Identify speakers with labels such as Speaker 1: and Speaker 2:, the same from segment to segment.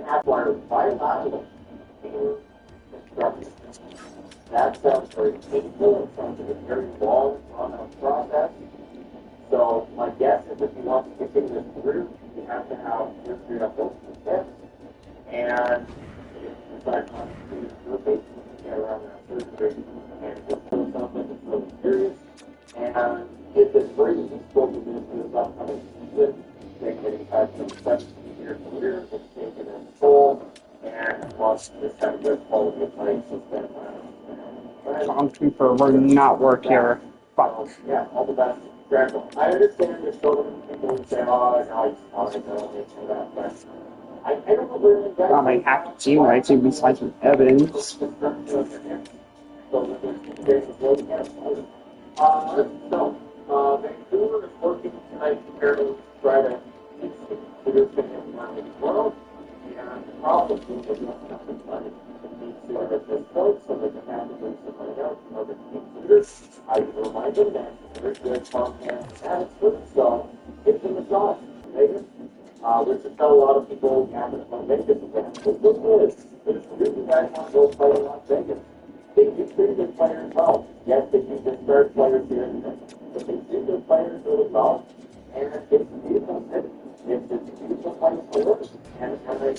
Speaker 1: acquired bilateral construction. That sounds very painful. It sounds like a very long, drawn-out process. So my guess is if you want to continue this through, you have to have surgery on both the steps. And if you decide not to do surgery, you can get around that surgery. And it still sounds like it's really serious. And if it's free, he's supposed to do this upcoming season. He's had some questions year to year. It's taken its toll. And once this kind of good quality of life has been
Speaker 2: Tom Cooper will not work here. But
Speaker 1: yeah, all the best. I understand there's so many people who say, oh, no, he's fine, no, this or that, but I don't know where that
Speaker 2: not like half the team right to besides some evidence.
Speaker 1: So, Vancouver is working tonight to try to fix the computers in the world, and the problem is that nothing money at this point, so they can have to bring somebody else in order to computers. I remind them that they're good Comcast attitude, so give them a shot. Vegas, which is how a lot of people happen to Vegas again. But look good. There's really guys want to go play in Las Vegas. They do pretty good players well. Yes, they do good third players here and there, but they do good players really well. And it's a beautiful city. It's a beautiful place to live. And they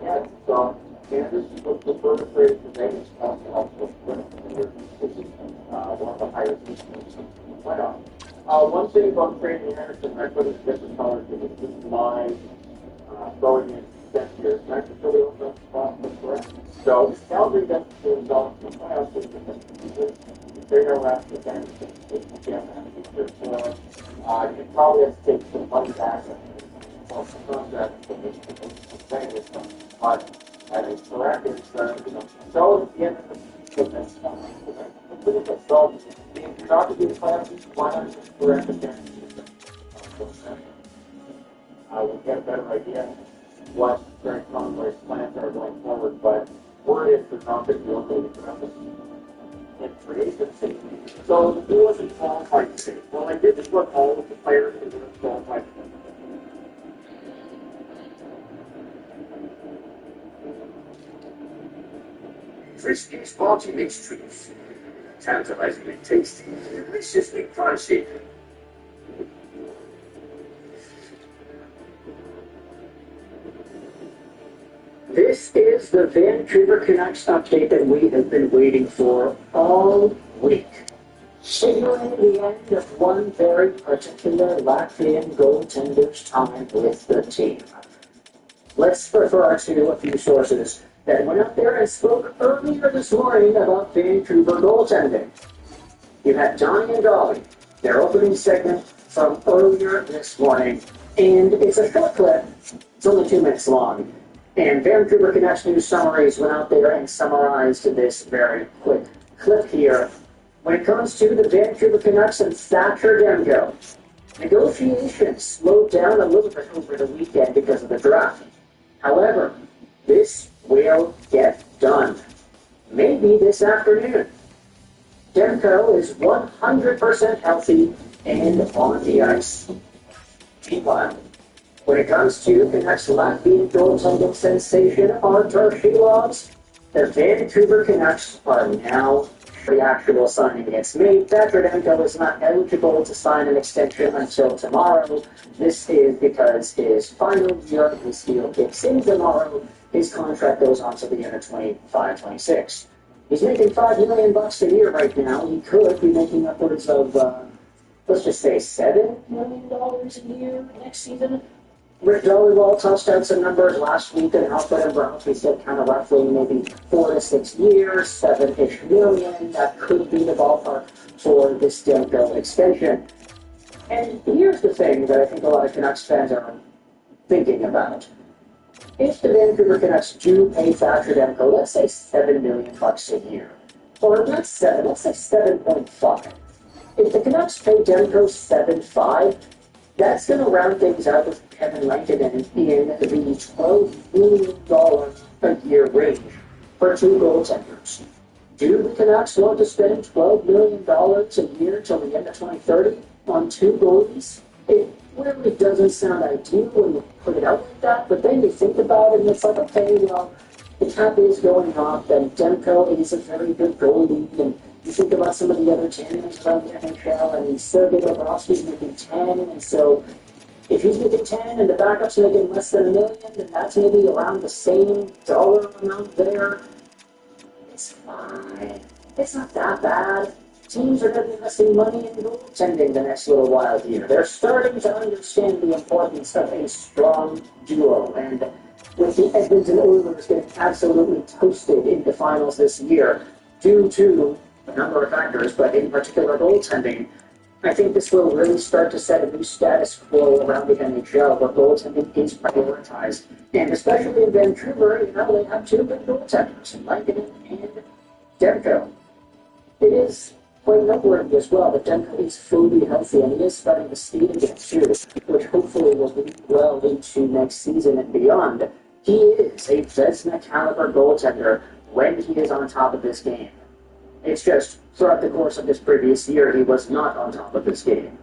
Speaker 1: get so. Kansas was the first trade to Vegas, also one of the highest in the playoffs. One thing about trading Anderson, I put it in different colors because this is my throwing in set here. Mexico also spot was correct. So Calgary doesn't do results in the playoffs because they don't have to defend it. You probably have to take some money back and some contracts for this but and it's correct, it's, so at the end of the business, so if you're not to do the playoffs, why not just correct again? We'll get a better idea what Grant Conway's plans are going forward, but word is they're not going to be able to correct in free agency. So the deal isn't qualified to say, well, I did just what all of the players who were qualified to.
Speaker 3: Frisky, sparky mixed treats. Tantalizingly tasty, deliciously crunchy. This is the Vancouver Canucks update that we have been waiting for all week. Signaling the end of one very particular Latvian goaltender's time with the team. Let's refer to a few sources that went up there and spoke earlier this morning about Vancouver goaltending. You had Donnie and Dolly, their opening segment from earlier this morning, and it's a short clip. It's only 2 minutes long. And Vancouver Canucks News Summaries went out there and summarized this very quick clip here. When it comes to the Vancouver Canucks and Thatcher Demko, negotiations slowed down a little bit over the weekend because of the draft. However, this will get done. Maybe this afternoon. Demko is 100% healthy and on the ice. Meanwhile, when it comes to the next Latvian goaltending sensation, Artur Shilovs, the Vancouver Canucks are now the actual signing gets made. Thatcher Demko is not eligible to sign an extension until tomorrow. This is because his final year of his deal kicks in tomorrow. His contract goes on to the end of 25-26. He's making $5 million a year right now. He could be making upwards of, let's just say, $7 million a year next season. Rick Dollywall tossed out some numbers last week, and Alfred and Browns, we said kind of roughly maybe 4 to 6 years, 7-ish million. That could be the ballpark for this Demko extension. And here's the thing that I think a lot of Canucks fans are thinking about. If the Vancouver Canucks do pay Thatcher Demko, let's say $7 million a year, or not 7, let's say 7.5. If the Canucks pay Demko 7.5, that's going to round things out with Kevin Lankinen in the $12 million a year range for 2 goaltenders. Do the Canucks want to spend $12 million a year till the end of 2030 on 2 goalies? really doesn't sound ideal when you put it out like that, but then you think about it and it's like, okay, well, the cap is going up, and Demko is a very good goalie, and you think about some of the other tandems around the NHL, and Sergei Bobrovsky's making 10, and so if he's making 10 and the backup's making less than $1 million, then that's maybe around the same dollar amount there. It's fine. It's not that bad. Teams are going to be investing money in goaltending the next little while here. They're starting to understand the importance of a strong duo. And with the Edmonton Oilers getting absolutely toasted in the finals this year due to a number of factors, but in particular goaltending, I think this will really start to set a new status quo around the NHL where goaltending is prioritized. And especially in Vancouver, they have two good goaltenders, Lankinen and Demko. It is quite noteworthy as well that Demko is fully healthy and he is starting to skate again too, which hopefully will lead well into next season and beyond. He is a Vezina caliber goaltender when he is on top of this game. It's just throughout the course of this previous year, he was not on top of this game.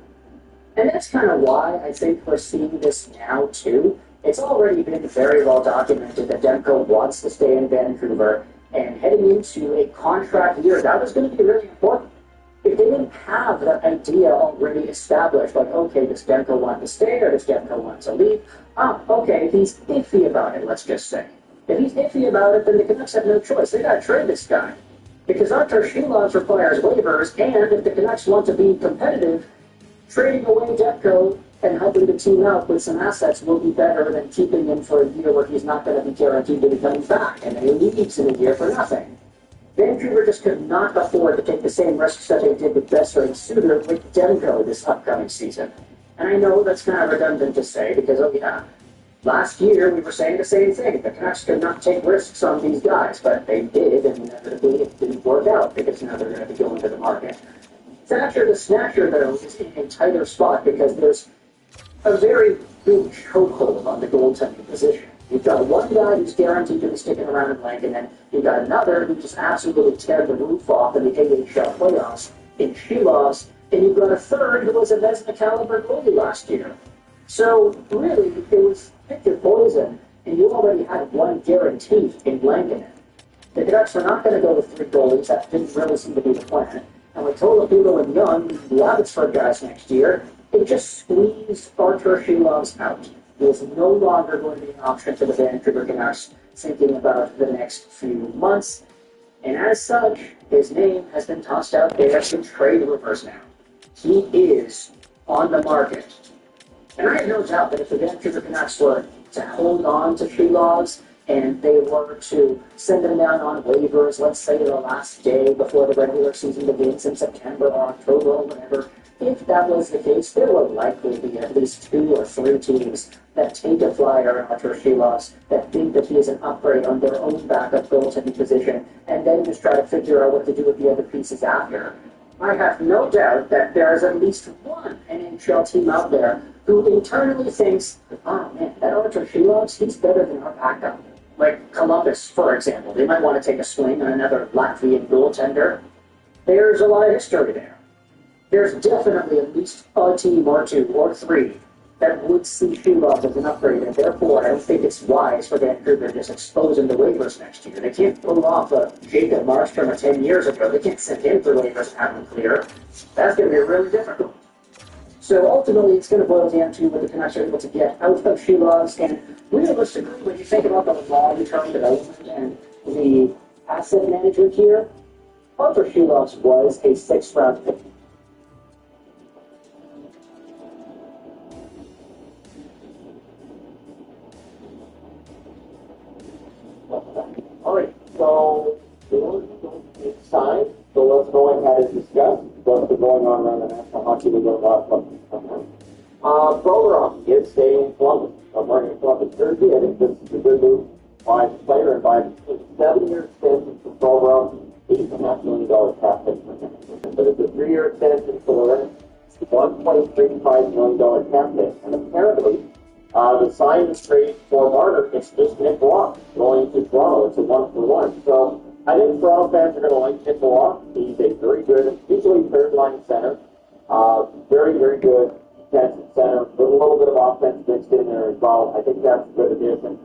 Speaker 3: And that's kind of why I think we're seeing this now too. It's already been very well documented that Demko wants to stay in Vancouver, and heading into a contract year, that was going to be really important. If they didn't have that idea already established, like, okay, does Demko want to stay or does Demko want to leave? Okay, he's iffy about it, let's just say. If he's iffy about it, then the Canucks have no choice. They got to trade this guy. Because Artur Shilovs requires waivers, and if the Canucks want to be competitive, trading away Demko and helping the team out with some assets will be better than keeping him for a year where he's not going to be guaranteed to be coming back, and then he leaves in a year for nothing. Vancouver just could not afford to take the same risks that they did with Besser and Suter with Demko this upcoming season. And I know that's kind of redundant to say because, last year we were saying the same thing. The Canucks could not take risks on these guys, but they did, and inevitably it didn't work out because now they're going to be going to the market. Thatcher the Snatcher, though, is in a tighter spot because there's a very big chokehold on the goaltending position. You've got one guy who's guaranteed to be sticking around in Lank, and then you've got another who just absolutely teared the roof off in the AHL playoffs in Shilovs, and you've got a third who was a Vezina caliber goalie last year. So really, it was pick your poison, and you already had one guaranteed in Lankinen. The Canucks were not going to go with three goalies. That didn't really seem to be the plan. And with Tolopilo and Young, the Abbotsford guys next year, it just squeezed Artur Shilovs out. He is no longer going to be an option for the Vancouver Canucks thinking about the next few months. And as such, his name has been tossed out there in trade rumors now. He is on the market. And I have no doubt that if the Vancouver Canucks were to hold on to Shilovs and they were to send him down on waivers, let's say the last day before the regular season begins in September or October or whatever, if that was the case, there will likely be at least 2 or 3 teams that take a flyer on Artur Shilovs that think that he is an upgrade on their own backup goaltending position and then just try to figure out what to do with the other pieces after. I have no doubt that there is at least one NHL team out there who internally thinks, oh man, that Artur Shilovs, he's better than our backup. Like Columbus, for example. They might want to take a swing on another Latvian goaltender. There's a lot of history there. There's definitely at least a team or 2 or 3 that would see Shilovs as an upgrade, and therefore I don't think it's wise for Vancouver to just expose him to waivers next year. They can't pull off a Jacob Markstrom of 10 years ago. They can't send him for waivers and have him clear. That's going to be really difficult. So ultimately, it's going to boil down to what the Canucks are able to get out of Shilovs, and realistically, when you think about the long-term development and the asset management here, Artur Shilovs was a 6th-round pick.
Speaker 1: All right, so it's signed, so let's go ahead and discuss what's been going on around the National Hockey League over the last month. Provorov is staying in Columbus. I'm wearing a Columbus jersey. I think this is a good move by the player and by the 7-year extension for Provorov, $8.5 million cap hit for him. But it's a 3-year extension for $1.35 million cap hit. And apparently, the sign and trade for Marner, it's just Nick Block going to Toronto. It's a 1-for-1. So I think Toronto fans are going to like Nick Block. He's a very good, usually third line center. Very, very good catch and center, with a little bit of offense mixed in there as well. I think that's a good addition.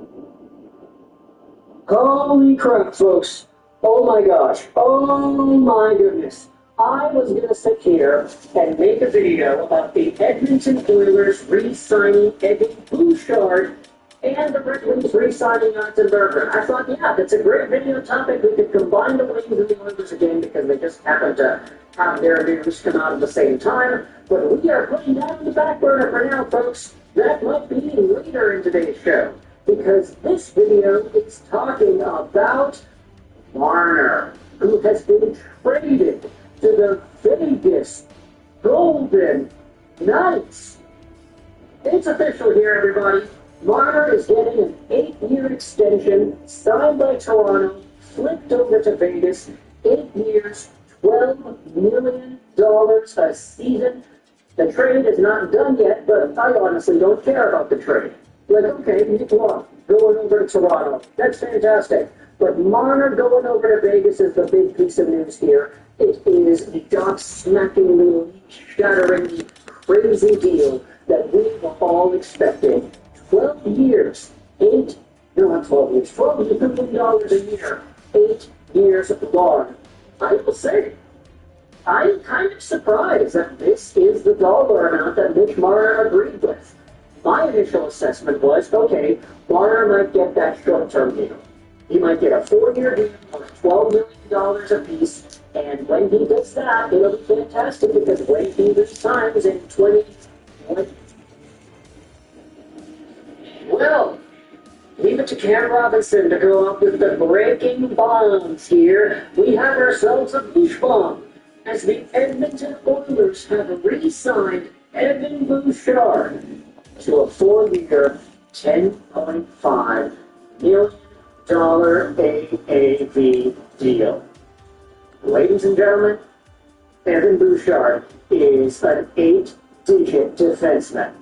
Speaker 3: Holy crap, folks. Oh my gosh. Oh my goodness. I was going to sit here and make a video about the Edmonton Oilers re-signing Evan Bouchard and the Red Wings re-signing Austin Berger. I thought, yeah, that's a great video topic. We could combine the Wings and the Oilers again because they just happen to have their news come out at the same time. But we are putting that on the back burner for now, folks. That might be later in today's show because this video is talking about Marner, who has been traded to the Vegas Golden Knights. It's official here, everybody. Marner is getting an 8-year extension signed by Toronto, flipped over to Vegas. 8 years, $12 million a season. The trade is not done yet, but I honestly don't care about the trade. Like, okay, Nick Long going over to Toronto. That's fantastic. But Marner going over to Vegas is the big piece of news here. It is the gobsmackingly, shattering, crazy deal that we were all expecting. 12 years, 12 million dollars a year, 8 years long. I will say, I'm kind of surprised that this is the dollar amount that Mitch Marner agreed with. My initial assessment was, okay, Marner might get that short-term deal. He might get a 4-year deal worth $12 million apiece, and when he does that, it'll be fantastic because when he resigns in 2020, well, leave it to Cam Robinson to go up with the breaking bombs here. We have ourselves a beach bomb as the Edmonton Oilers have re-signed Evan Bouchard to a 4-year, $10.5 million AAV deal. Ladies and gentlemen, Evan Bouchard is an 8-digit defenseman.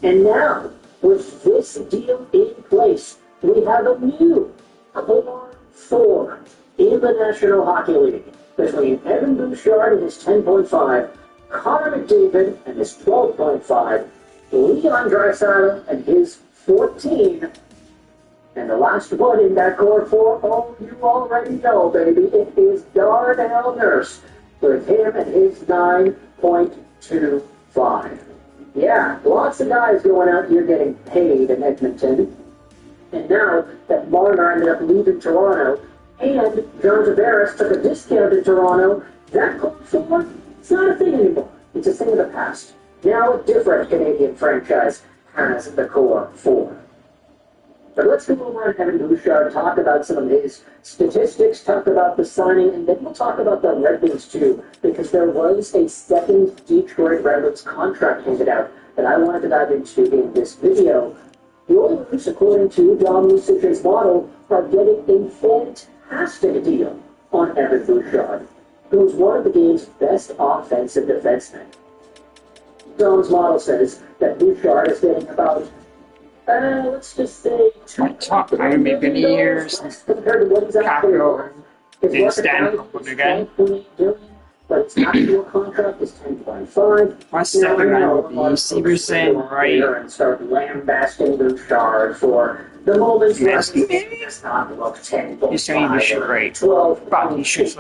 Speaker 3: And now, with this deal in place, we have a new core 4 in the National Hockey League between Evan Bouchard and his 10.5, Connor McDavid and his 12.5, Leon Draisaitl and his 14, and the last one in that core 4, oh, you already know, baby, it is Darnell Nurse with him and his 9.25. Yeah, lots of guys going out here getting paid in Edmonton. And now that Marner ended up leaving Toronto and John Tavares took a discount in Toronto, that core 4, it's not a thing anymore. It's a thing of the past. Now a different Canadian franchise has the core 4. But let's go over on Evan Bouchard, talk about some of his statistics, talk about the signing, and then we'll talk about the Red Wings too, because there was a second Detroit Red Wings contract handed out that I wanted to dive into in this video. The Oilers, according to Don Lucich's model, are getting a fantastic deal on Evan Bouchard, who is one of the game's best offensive defensemen. Dom's model says that Bouchard is getting about let's just say
Speaker 2: top 5 years.
Speaker 3: compared to what he's actually worth. His market value is $12.8 billion, but his actual contract is $10.5.
Speaker 2: My second line will be Severson, right?
Speaker 3: And start lambasting Bouchard for the moments where he does not look
Speaker 2: You're saying you should rate.
Speaker 3: $12
Speaker 2: But he should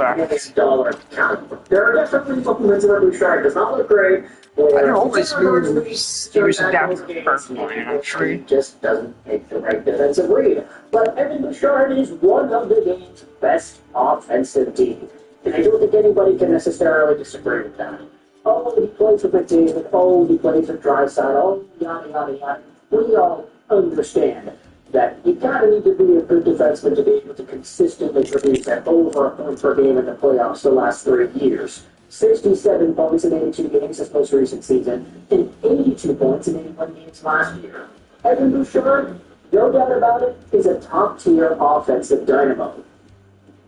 Speaker 3: dollar count. There are definitely moments where Bouchard does not look great.
Speaker 2: I don't always move Severson down to the first line, actually.
Speaker 3: Just doesn't make the right defensive read. But Evan Bouchard is one of the game's best offensive D. And I don't think anybody can necessarily disagree with that. Oh, he plays with McDavid. Oh, he plays with Draisaitl. Oh, yada, yada, yada. We all understand that you gotta need to be a good defenseman to be able to consistently produce that over a point per game in the playoffs the last 3 years. 67 points in 82 games this most recent season, and 82 points in 81 games last year. Evan Bouchard, no doubt about it, is a top-tier offensive dynamo.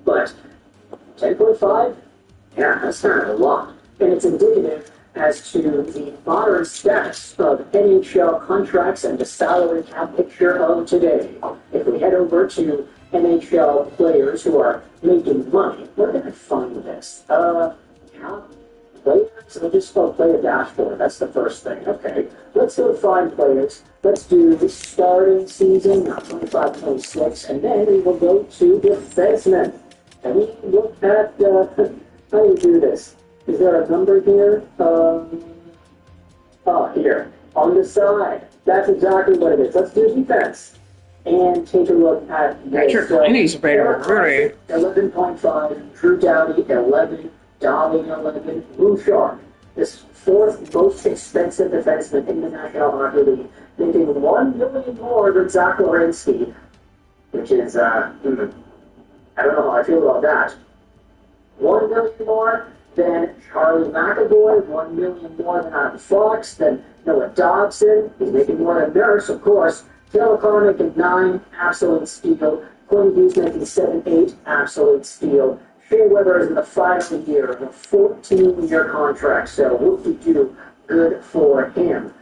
Speaker 3: But 10.5? Yeah, that's kind of a lot. And it's indicative as to the modern status of NHL contracts and the salary cap picture of today. If we head over to NHL players who are making money, where can I find this? Cap Players, we'll just go play a dashboard. That's the first thing. Okay, let's go find players. Let's do the starting season, not 25, 26, and then we will go to defensemen. And we look at, how do you do this? Is there a number here? Here, on the side. That's exactly what it is. Let's do defense. And take a look at this.
Speaker 2: Patrick Lainey's better, really.
Speaker 3: 11.5, Drew Doughty, 11, Dolly, 11, Bouchard, this fourth most expensive defenseman in the National Hockey League, making $1 million more than Zach Werenski, which is, I don't know how I feel about that. $1 million more than Charlie McAvoy, $1 million more than Adam Fox, then Noah Dobson, he's making more than Nurse, of course. Taylor Connor making 9, absolute steal. Quinn Hughes making 7, 8, absolute steal. Shea Weber is in the 5th year of a 14-year contract, so whoop-de-doo, good for him.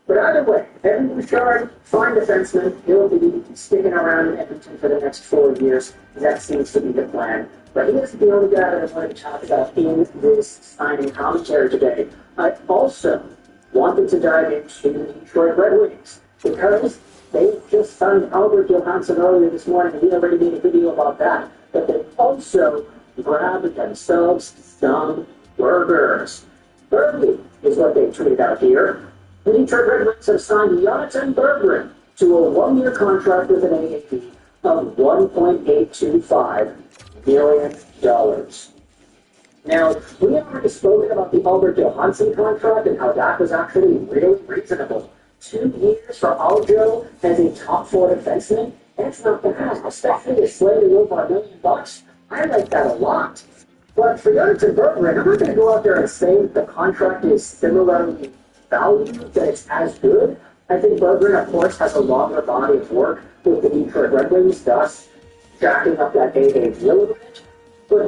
Speaker 3: But either way, Evan Bouchard, fine defenseman, he'll be sticking around in Edmonton for the next 4 years. That seems to be the plan. But he isn't the only guy that I wanted to talk about in this signing commentary today. I also wanted to dive into the Detroit Red Wings, because they just signed Albert Johansson earlier this morning, and we already made a video about that. But they also grabbed themselves some burgers. Burgley is what they tweeted out here. The Detroit Red Wings have signed Jonathan Berggren to a 1-year contract with an AAV of $1.825 million. Now, we have already spoken about the Albert Johansson contract and how that was actually really reasonable. 2 years for Aljo as a top 4 defenseman, that's not bad, especially a slightly over $1 million. I like that a lot. But for Jonathan Berggren, I'm not going to go out there and say that the contract is similarly valued, that it's as good. I think Berggren, of course, has a longer body of work with the Detroit Red Wings, thus jacking up that AAV a little bit. But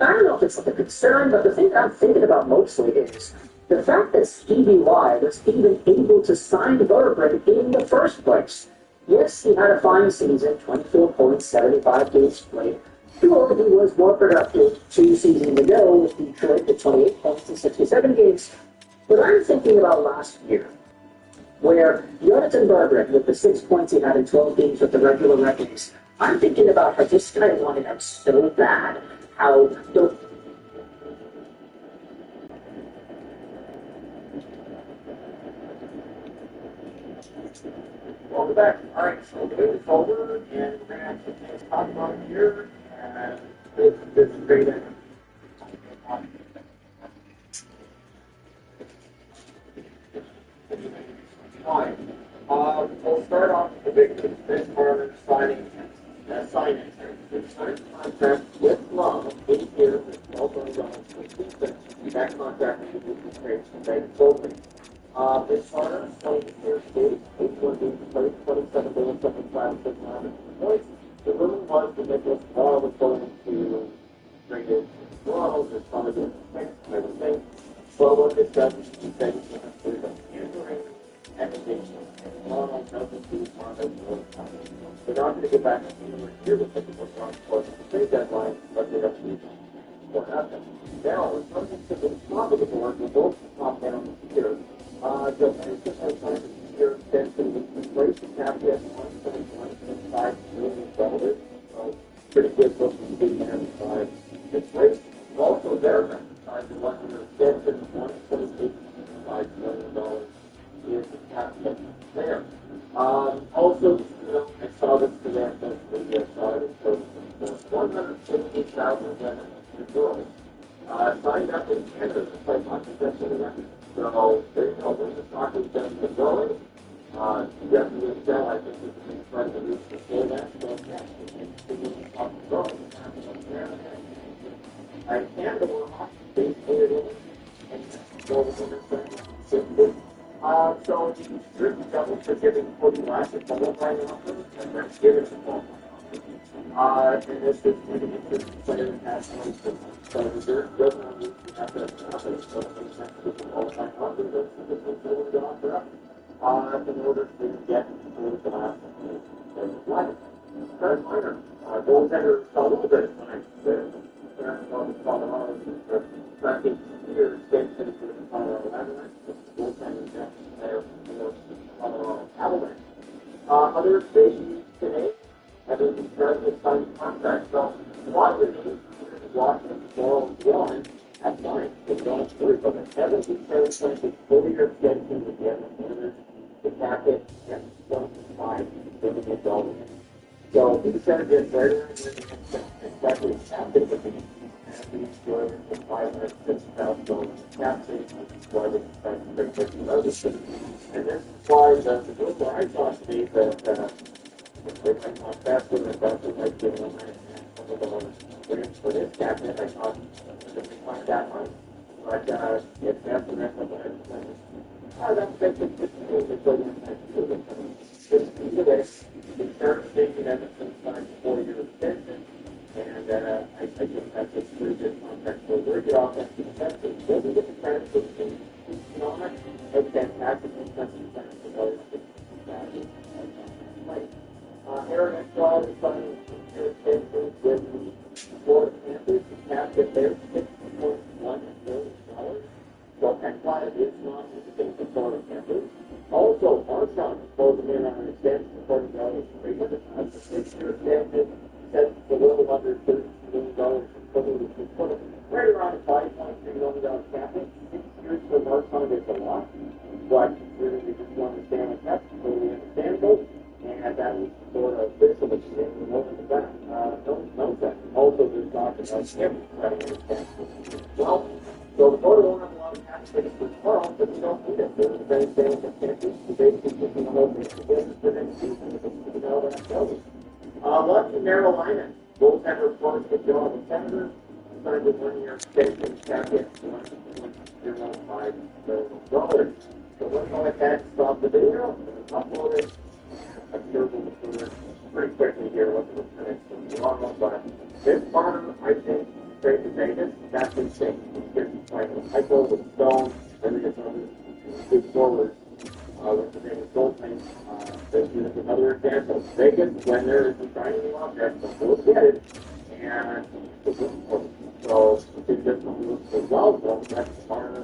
Speaker 3: I don't know if it's like a concern, but the thing that I'm thinking about mostly is the fact that Stevie Y was even able to sign Berggren in the first place. Yes, he had a fine season, 24 points, 75 games played. Sure, he was more productive 2 seasons ago with Detroit with 28 points in 67 games. But I'm thinking about last year, where Jonathan Berggren, with the 6 points he had in 12 games with the regular Red Wings, I'm thinking about how this guy wanted out so bad, how the
Speaker 1: Welcome back. All right, so the game is over, and we're going to actually talk about it here, and this is great. Fine. We'll start off with the big news. This Marner signing. He signed a contract with Love, 8 years, and $12 million. That contract will be paid to David Goldman. This Marner, 20 years of age, 81 games played, 27 goals, 75 points. The rumor was that Nicholas Ball was going to bring in Toronto, just probably doing the same kind of thing. Well, what this does is he said he's going to put an injury application, and Toronto doesn't do Marner really coming. They're not going to get back to the year with Nicholas Ball for the trade deadline, but they're going to do what happened. Now, we're coming to the top of the board, we're both top down here. Johansson has signed a year extension with inflation cap at $1.125 million. So, pretty good looking big man side. Inflation also there signed a 1-year extension of $1.825 million is the cap hit there. Also, I saw this today, I saw it in person. 158,000 euros. Signed up in Canada to play hockey, that's in the So, there you go, there's a hockey that's been going. Definitely tell, I think this is an incredible news to say that, so yeah, it's continuing to talk growing. Canada will hockey, they cleared in, and so the winner's simply. So, the Jersey Devils are giving Cody Lash a qualifying offer, and that's given to qualifying offer. And this is going to be the player national. So the Jersey doesn't need to have that happen, so it makes sense to qualifying offer, that's the difference they would offer up in order to get to the last line. Third minor, goaltender, a little bit of time there. concerned about the Colorado tracking here extension for the Colorado Avalanche, the goaltending depth there for the Colorado Avalanche. Other big news today, everything's starting to sign contracts. So, a lot of the news here in Washington, Moral, Wellman, at night, they don't worry about it. 77 4-year extension with the Edmonton, the packet, and 25 $1 million. So he's going to get better and exactly captain with the Jordan for $506,000 captain, which is why they decided to bring this other city. And this is why the rumor I saw today that they might not faster than that, they might give him $1 million for this captain. I thought they might find that much. But it's after that, that's basically this. The term taking Edmonton signed a 4-year extension, and I think that's a pretty good contract. So we're good offensive defensive. Doesn't get the credit for the team. Not a fantastic defensive defense for those Aaron Shaw is signing an extension with the Florida Panthers. The cap that they're $6.1 million. So that's why it is not anything for Florida Panthers. Also, Armstrong is closing in on an extension according to Ellis Freeman. The 6-year extension sets a little under $32 million, which is put it right around a $5.3 million cap. 6 years for Armstrong is a lot, but really we just want to understand that that's totally understandable, and that is sort of official exchange and over the back. No that. Also, there's talk about him running an extension as well. So the Florida won't have a lot of cap space for tomorrow, but we don't need it. They're the same thing that can't be basically taking the whole thing together for next season if it's $2 million. Lucky Carolina, goaltender Florence McDonald, the Senators, signed a 1-year extension cap hit $1.05 million. So we're going to attack stop the video and upload it. I'm sure we'll pretty quickly here what the minutes will be on, but this farm, I think, straight to Vegas, that's insane. He's going to be playing with Michael, with Stone, and then other good forwards with the name of Goldman. This is another example. Vegas, when there is a shiny object, they'll get it, and it's important. So, I think this one looks as well, so that's the farm in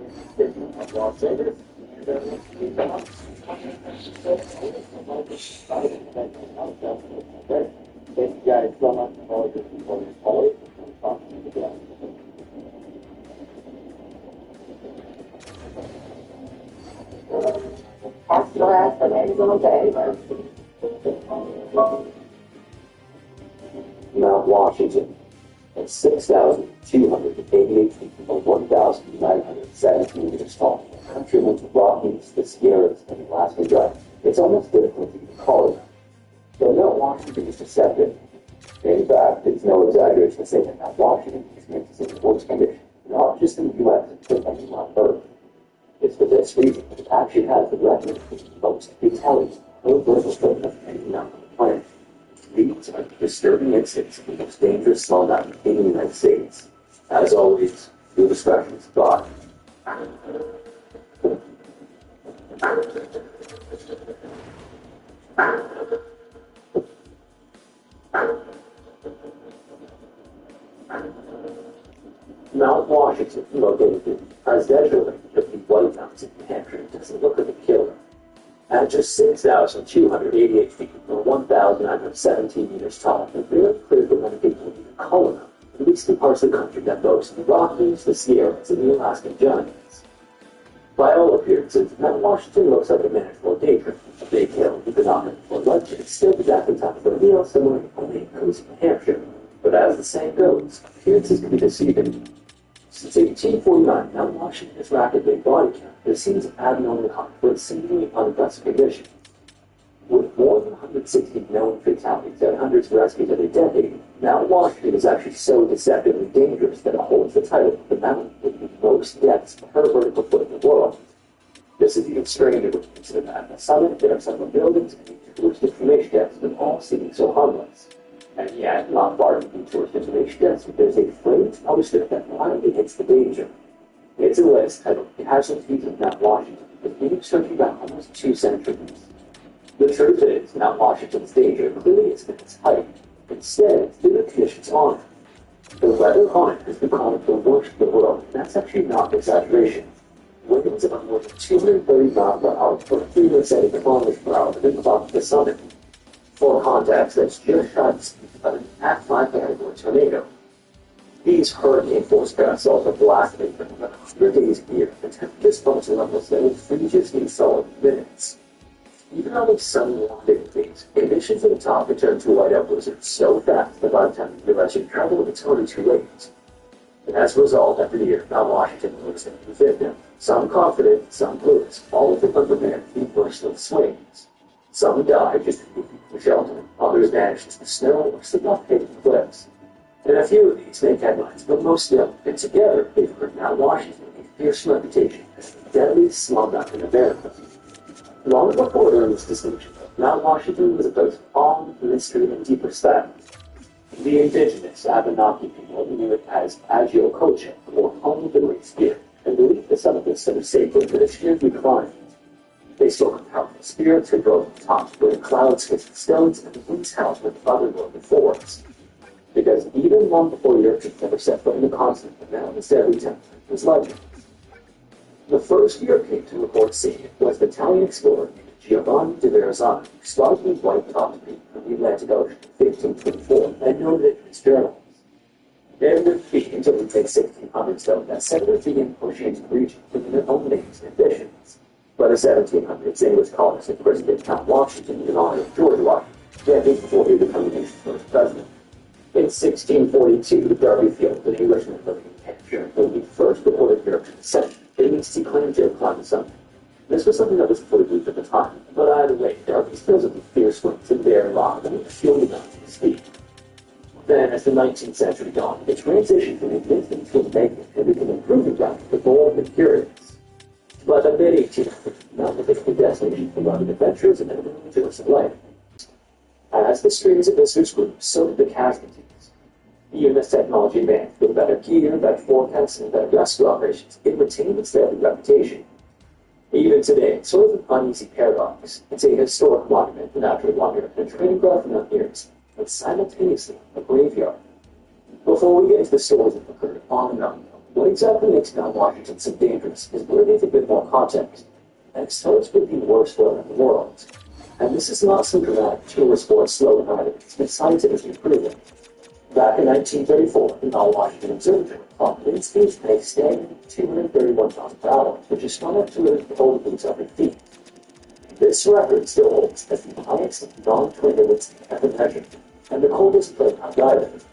Speaker 1: the city of Las Vegas, and let's see Thank you guys so much for all your support as always. Talk to you again.
Speaker 3: Pastor asked the names on the paper. Mount Washington at 6,288 feet or 1,917 meters tall. Country with the Rockies, the Sierras, and the Alaska Drive. It's almost difficult to even call it. So Mount Washington is deceptive. In fact, it's no exaggeration to say that Mount Washington is meant to see the worst condition, not just in the U.S., but anywhere on Earth. It's for this reason that it actually has the record for the most fatalities per vertical foot of any mountain on the planet. These are disturbing incidents of the most dangerous small mountain in the United States. As always, your discretion is advised. Mount Washington, located in presidential range of the White Mountains in New Hampshire, doesn't look like a killer. At just 6,288 feet, or 1,917 meters tall, it's very clear that many people even call it, at least in parts of the country that boast the Rockies, the Sierras, and the Alaskan Giants. By all appearances, Mount Washington looks like a manageable danger, a big hill with an option for lunch, and still the exact time for a meal similar to only in coast New Hampshire. But as the saying goes, appearances can be deceiving. Since 1849, Mount Washington has racked a big body count, but it seems abnormally high for its seemingly unimpressive condition. With more than 160 known fatalities and hundreds of rescues every decade, Mount Washington is actually so deceptively dangerous that it holds the title of the mountain with the most deaths per vertical foot in the world. This is even stranger when you consider that at the summit there are several buildings and tourist information desks, but all seeming so harmless. And yet, not far from the tourist information desk, there's a phrase posted that finally hits the danger. It's a list titled Casualties of Mount Washington, with meaning searching back almost 2 centuries. The truth is, Mount Washington's danger clearly isn't at its height. Instead, it's due to conditions on it. The weather portion of the world, and that's actually not an exaggeration. Winds of more than 230 miles per hour or 370 kilometers per hour within the top of the summit. For context, that's just shy of the speed of an Cat 5 category tornado. These hurricane-force gusts also blasted for about 100 days a year, and temperatures fell to levels that would freeze your skin solid in minutes. Even on these sunny, long days, conditions at the top return to whiteout blizzards so fast that by the time you realize you've traveled, it's already too late. And as a result, every year, Mount Washington loses a new victim. Some confident, some clueless, all of them unprepared for the worst of the swings. Some die just to be for shelter, others vanish as the snow or slip off hitting the cliffs. And a few of these make headlines, but most don't, and together they've earned Mount Washington a fierce reputation as the deadliest slumdog in America. Long before it earned this distinction, Mount Washington was a place of awe, mystery, and deep respect. The indigenous Abenaki people knew it as Agiococha, or home of the great spirit, and believed the summit was so sacred that its years reclined. They spoke of powerful spirits who drove the top where the clouds hissed the stones and the winds howled with otherworldly force. Because even long before Europeans ever set foot in the continent, the mountain's deadly temperature was legend. The first European to report seeing it was the Italian explorer Giovanni de Verrazzano, who spotted the white-topped peak from the Atlantic Ocean in 1524 and noted it in his journals. It would be until the mid-1600s, though, that settlers began pushing into the region with their own names and ambitions. By the 1700s, English colonists had christened Mount Washington in honor of George Washington, decades before he became the nation's first president. In 1642, Darby Field, an Englishman living in Hampshire, made the first recorded European ascension. It means he claimed to have climbed the summit. This was something that was fully believed at the time, but either way, Darby's fields of the fierce winds and bare rock that would fuel the mountain to his feet. Then, as the 19th century dawned, it transitioned from existing to a negative and became a proving ground for bold and curious. By the mid-1800s, the mountain became a destination for rugged adventures and everyone enjoys of life. As the streams of visitors grew, so did the casualties. Even as technology advanced, with better gear, better forecasts, and better rescue operations, it retained its deadly reputation. Even today, it's sort of an uneasy paradox. It's a historic monument, a natural wonder, and a training ground for mountaineers, but simultaneously a graveyard. Before we get into the stories that occurred on the mountain, what exactly makes Mount Washington so dangerous is worthy of a bit more context, and so it's been the worst weather in the world. And this is not some dramatic tourist sport slow either. It's been scientifically proven. Back in 1934, the Mount Washington Observatory clocked wind speeds at a staggering 231 miles per hour, which is far enough to lift the whole boots off your feet. This record still holds as the highest non-tornado wind speed ever measured, and the coldest place outside of it.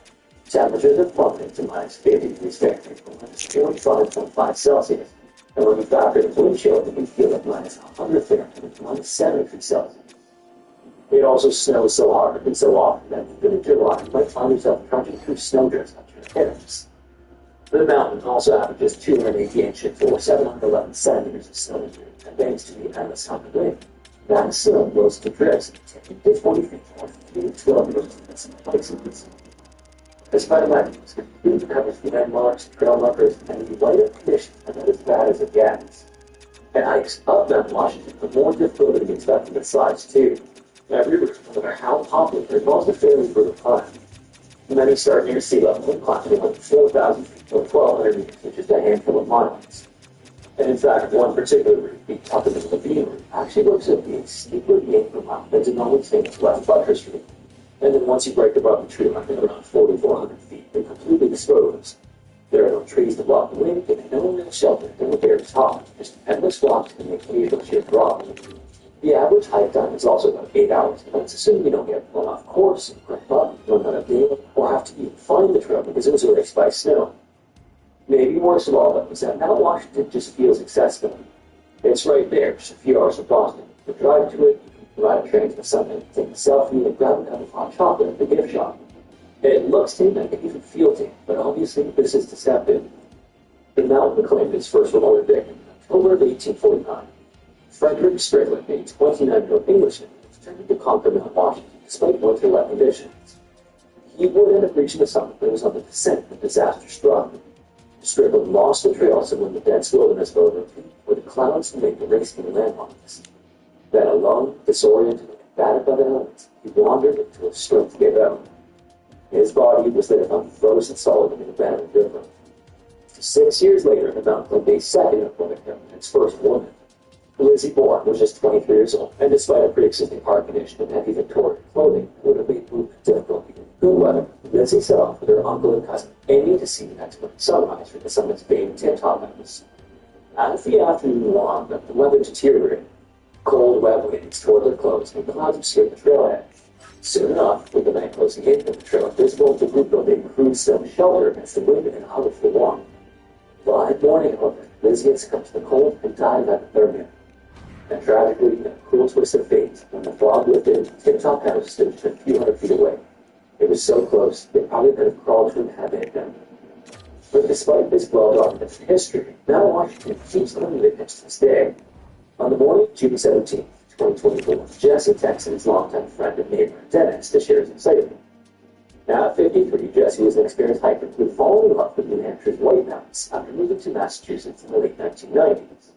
Speaker 3: Temperatures have plummeted to minus 50 degrees Fahrenheit from minus 45.5 Celsius, and when you factor in wind chill, it can feel like minus 100 Fahrenheit to minus 70 degrees Celsius. It also snows so hard and so often that even in July, you might find yourself trudging through snowdrifts up to your hips. The mountain also averages 280 inches or 711 centimeters of snow a year, and thanks to the endless summer rain, that snow blows to drifts 10 to 40 feet or 3 to 12 meters in some places. Despite legends, it covers the landmarks, trail markers, and the lighter conditions are not as bad as it gets. And hikes up Mount Washington are more difficult than expected at size too. Every route, no matter how popular, involves a fairly brutal climb. Many start near sea level and climb to about 4,000 feet or 1,200 meters, which is a handful of miles. And in fact, one particular route, the Tuckerton Ravine route, actually works out being steeper the anchor mile than the normally famous West Buttress route. And then once you break above the tree line at around 4,400 feet, you're completely exposed. There are no trees to block the wind, and no real shelter than the very top, just endless rocks and the occasional sheer drop. The average hike time is also about 8 hours, and that's assuming you don't get blown off course, cramp up, run out of daylight, or have to even find the trail because it was erased by snow. Maybe worst of all, though, is that Mount Washington just feels accessible. It's right there, just a few hours from Boston. You drive to it, you can ride a train to the summit, take a selfie, and grab a cup of hot chocolate at the gift shop. It looks tame, and it can even feel tame, but obviously this is deceptive. The mountain claimed its first recorded victim in October of 1849. Frederick Strickland, a 29-year-old Englishman, determined to conquer Mount Washington despite winter wet conditions. He would end up reaching the summit, but it was on the descent that disaster struck. Strickland lost the trail, so when the dense wilderness overtook, where the clouds made the racing landmarks. Then alone, disoriented and battered by the elements, he wandered until his strength gave out. His body was then found frozen solid in an abandoned river. 6 years later, the mountain would be second employment him, its first woman. Lizzie Bourne was just 23 years old, and despite a pre-existing heart condition and heavy Victorian clothing, would have made movement difficult. Good weather, Lizzie set off with her uncle and cousin, aiming to see the next morning sunrise from the summit's famed tip-top mountains. As the afternoon wore the weather deteriorated. Cold, wet winds tore their clothes, and clouds obscured the trailhead. Soon enough, with the night closing in and the trail visible, the group built a crude stone shelter against the wind and huddled for warmth. By morning, however, Lizzie had succumbed to the cold and died of hypothermia. And tragically, in a cruel twist of fate, when the fog lifted, Tip-Top House stood just a few hundred feet away. It was so close, they probably could have crawled to him had they had done. But despite this well-documented history, Mount Washington keeps coming to to this day. On the morning of June 17, 2024, Jesse texted his longtime friend and neighbor, Dennis, to share his excitement. Now at 53, Jesse was an experienced hiker who had fallen in love with New Hampshire's White Mountains after moving to Massachusetts in the late 1990s.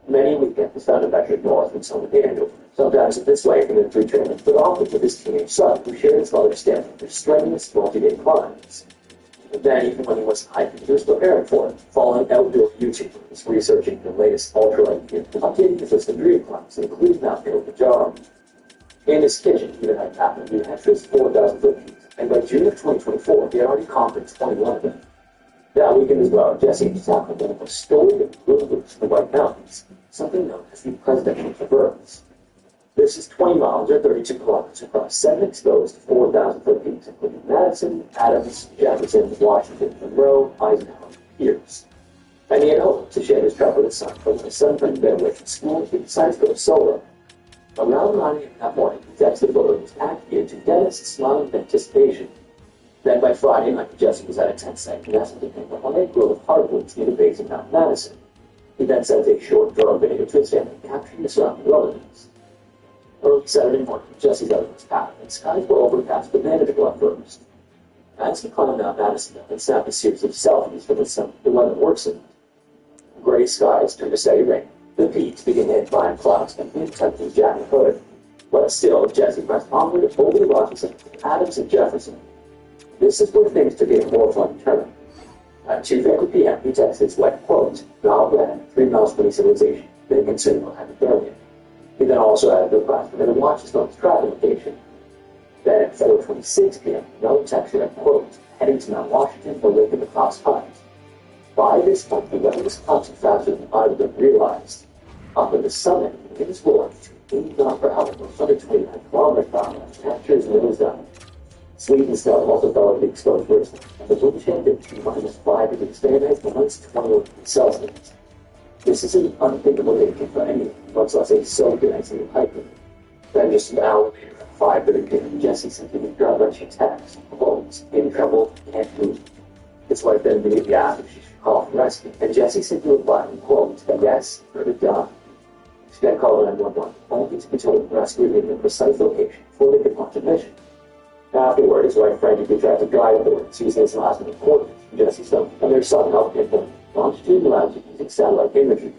Speaker 3: Many weekends found him venturing north from Summit to Andover, sometimes this way from the 3 trailers, but often with his teenage son, who shared his mother's stamina for strenuous multi-day climbs. And then, even when he wasn't hiking, he was preparing for it, following outdoor YouTubers, researching the latest ultralight gear, and updating his list of dream climbs, including Mount Kilimanjaro. In his kitchen, he even had half of New Hampshire's 4,000-foot peaks, and by June of 2024, he had already conquered 21 of them. That weekend as well, Jesse tackled one of the storied routes to the White Mountains, something known as the Presidential Traverse. This is 20 miles or 32 kilometers across 7 exposed 4,000-foot peaks, including Madison, Adams, Jefferson, Washington, Monroe, Eisenhower, and Pierce. And he had hoped to share his travel with his son, but when his son couldn't get away from school, he decided to go solo. Around 9 a.m. that morning, he texted photo his packed gear to Dennis, smiling with anticipation. Then by Friday night, Jesse was at a 10-second nesting in a high grove of hardwoods near the base of Mount Madison. He then sent a short drone video to his family, capturing the surrounding wilderness. Early Saturday morning, Jesse's out of his path, and skies were overcast but manageable at first. As he climbed Mount Madison and snapped a series of selfies from the sun, the weather worsened. Gray skies turned to steady rain. The peaks began hit by clouds and wind tugged his jacket hood. But still, Jesse pressed onward over the rockies of Adams and Jefferson. This is where things took a horrifying turn. At 2:50 p.m., he texted his wife, quote, "Now ran 3 miles from civilization, being considerable hypothermia." He then also added the request for him to watch his phone's travel location. Then at 4:26 p.m., another text read, quote, "Heading to Mount Washington for Lake of the Cross Pines." By this point, the weather was collapsing faster than either of them realized. Up at the summit, the wind was blowing to 80 miles per hour, 129 kilometers per hour, and temperatures windows down. Sleet and snow also fell over the exposed ridge, and the wind chill dipped to -5 degrees Fahrenheit and -21 degrees Celsius. This is an unthinkable day for anyone, much less a soaking isolated hiker. Then just an hour later, at 5:30 p.m., Jesse sent him a gut-wrenching text, quote, "In trouble, can't move." His wife then immediately asked if she should call for rescue, and Jesse simply replied, quote, "Yes, heard it done." She then called 911, only to be told the rescue would be in a precise location before they could launch a mission. Afterward, his wife frantically tried to guide authorities using his last minute coordinates from Jesse's phone, and their son helped pinpoint longitudinal latitude using satellite imagery.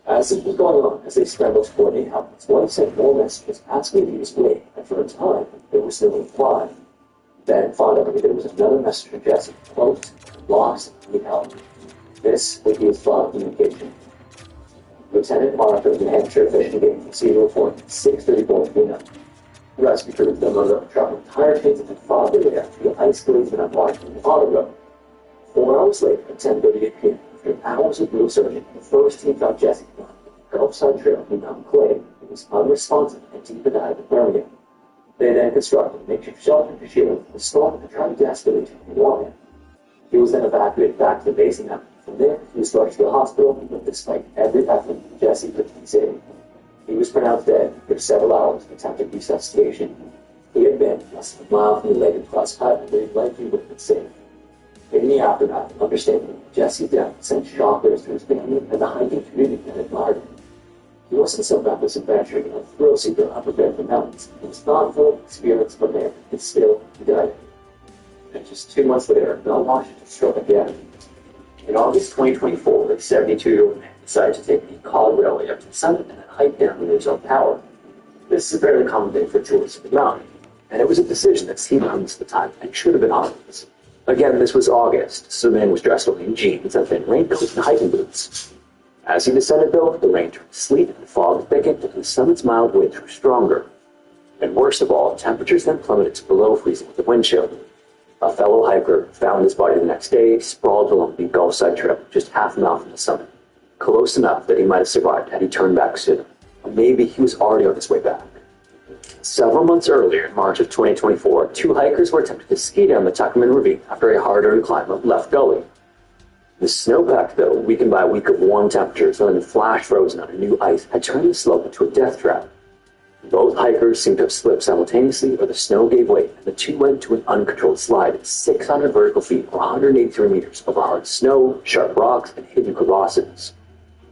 Speaker 3: As this was going on, as they scrambled to coordinate help, his wife sent more messages asking if he was awake, and for a time, they were still replying. Then, finally, there was another message from Jesse, quote, "Lost, need help." This would be his final communication. Lieutenant Martha of New Hampshire Fish and Game received a report at 6:34 p.m. Rescue crews then loaded up traveling tire chains and followed their way up through the ice glaze and unmarked on the auto road. 4 hours later, at 10:38 p.m., after hours of brutal searching, the first team found Jesse on the Gulfside Trail near Mountain Clay. He was unresponsive and deep in the hypothermia. They then constructed a makeshift shelter to shield him from the storm and tried desperately to warn him. He was then evacuated back to the base of Mountain. From there, he was rushed to the hospital, but despite every effort, Jesse couldn't be saved. He was pronounced dead after several hours of attempted resuscitation. He had been less than a mile from the Lake of Cross Hut, where he likely would have been safe. In the aftermath, understandably, Jesse's death sent shockwaves to his family and the hiking community that admired him. He wasn't some reckless adventurer or thrill seeker unprepared for mountains. He was thoughtful, experienced, but man, and still, he died. And just 2 months later, Mount Washington struck again. In August 2024, a 72-year-old man decided to take the Cog Railway up to the summit and then hike down with his own power. This is a fairly common thing for tourists of the mountain, and it was a decision that seemed harmless at the time and should have been obvious.
Speaker 4: Again, this was August, so the man was dressed only in jeans, a thin raincoat, and hiking boots. As he descended, though, the rain turned sleet and fog thickened, and the summit's mild winds grew stronger. And worst of all, temperatures then plummeted to below freezing with the wind chill. A fellow hiker found his body the next day, sprawled along the Gulfside Trail, just half a mile from the summit, close enough that he might have survived had he turned back sooner. Or maybe he was already on his way back. Several months earlier, in March of 2024, two hikers were attempting to ski down the Tuckerman Ravine after a hard-earned climb up Left Gully. The snowpack, though, weakened by a week of warm temperatures and then flash frozen on a new ice, had turned the slope into a death trap. Both hikers seemed to have slipped simultaneously, or the snow gave way, and the two went to an uncontrolled slide at 600 vertical feet, or 183 meters, over hard snow, sharp rocks, and hidden crevasses.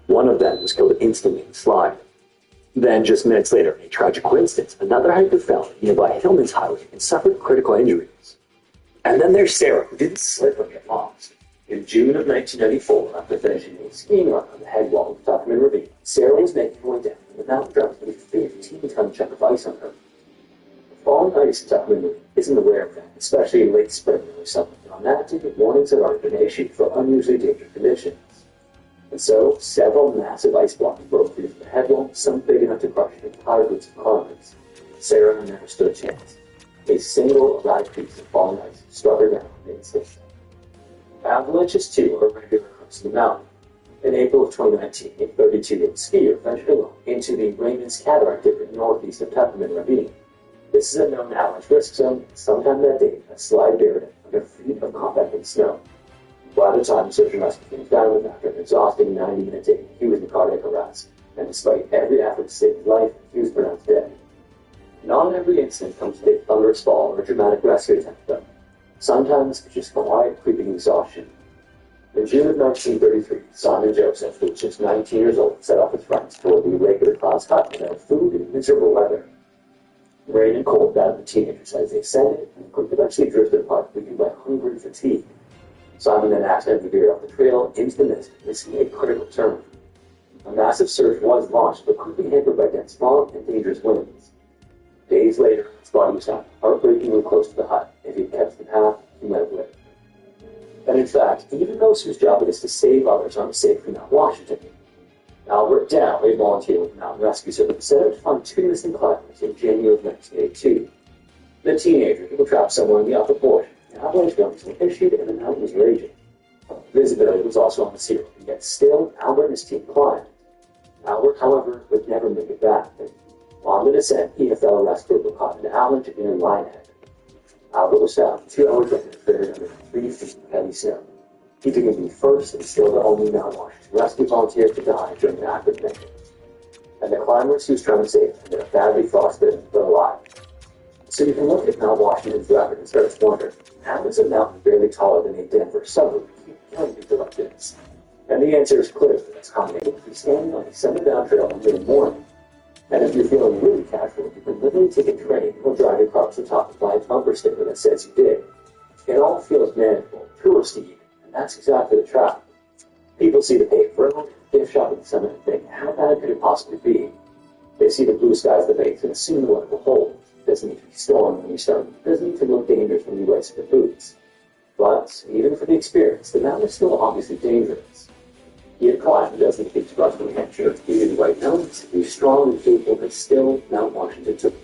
Speaker 4: One of them was killed instantly in the slide. Then, just minutes later, in a tragic coincidence, another hiker fell on nearby Hillman's Highway and suffered critical injuries. And then there's Sarah, who didn't slip or get lost. In June of 1994, after finishing a skiing run on the head wall of the Tuckerman Ravine, Sarah was making her way down and the mountain dropped a 15-ton chunk of ice on her. Falling ice at Tuckerman Ravine isn't a rare thing, especially in late spring or summer, and on that day, warnings had already been issued for unusually dangerous conditions. And so, several massive ice blocks broke through the headwall, some big enough to crush entire groups of climbers. Sarah never stood a chance. A single erratic piece of falling ice struck her down in an instant. Avalanches, too, are regular across the mountain. In April of 2019, a 32-year-old skier ventured alone into the Raymond's Cataract Dip northeast of Tuckerman Ravine. This is a known avalanche risk zone, and sometime that day, a slide buried it under feet of compacted snow. By the time search and rescue team found him after an exhausting 90-minute day, he was in cardiac arrest, and despite every effort to save his life, he was pronounced dead. Not every incident comes with a thunderous fall or a dramatic rescue attempt, though. Sometimes it's just quiet, creeping exhaustion. In June of 1933, Simon Joseph, who was just 19 years old, set off with friends toward the irregular clouds hut without food and miserable weather. Rain and cold battered the teenagers as they ascended, and the group eventually drifted apart, weakened by hunger and fatigue. Simon then accidentally veered off the trail into the mist, missing a critical turn. A massive search was launched, but quickly hampered by dense fog and dangerous winds. Days later, his body was found heartbreakingly close to the hut. If he had kept the path, he might have lived. And in fact, even those whose job it is to save others aren't safe from Mount Washington. Albert Dow, a volunteer with the Mountain Rescue Service, set out to find two missing climbers in January of 1982. The teenagers were trapped somewhere in the upper portion. Avalanche warnings were issued and the mountain was raging. Visibility was also on the zero, and yet still, Albert and his team climbed. Albert, however, would never make it back. On the descent, he and a fellow rescuer were caught in an avalanche near Lionhead. Albert was found 2 hours later, buried under 3 feet of heavy snow. He became the first and still the only Mount Washington rescue volunteer to die during an active mission. And the climbers he was trying to save ended up badly frostbitten but alive. So you can look at Mount Washington's record and start to wonder, how is a mountain barely taller than a Denver suburb keep killing people like this? And the answer is clear. It's combination of standing on a summer-bound trail in the morning. And if you're feeling really casual, you can literally take a train or drive across the top of a bumper sticker that says you did. It all feels manageable, touristy, and that's exactly the trap. People see the paved road, gift shop at the summit, and think, how bad could it possibly be? They see the blue skies at the base and assume what it will hold. It doesn't need to be stormy when you start. It doesn't need to look dangerous when you race with boots. But, even for the experience, the mountain is still obviously dangerous. Yet climb doesn't need to rush from adventure. To give you the right mountains, to be strong and capable, but still Mount Washington took me.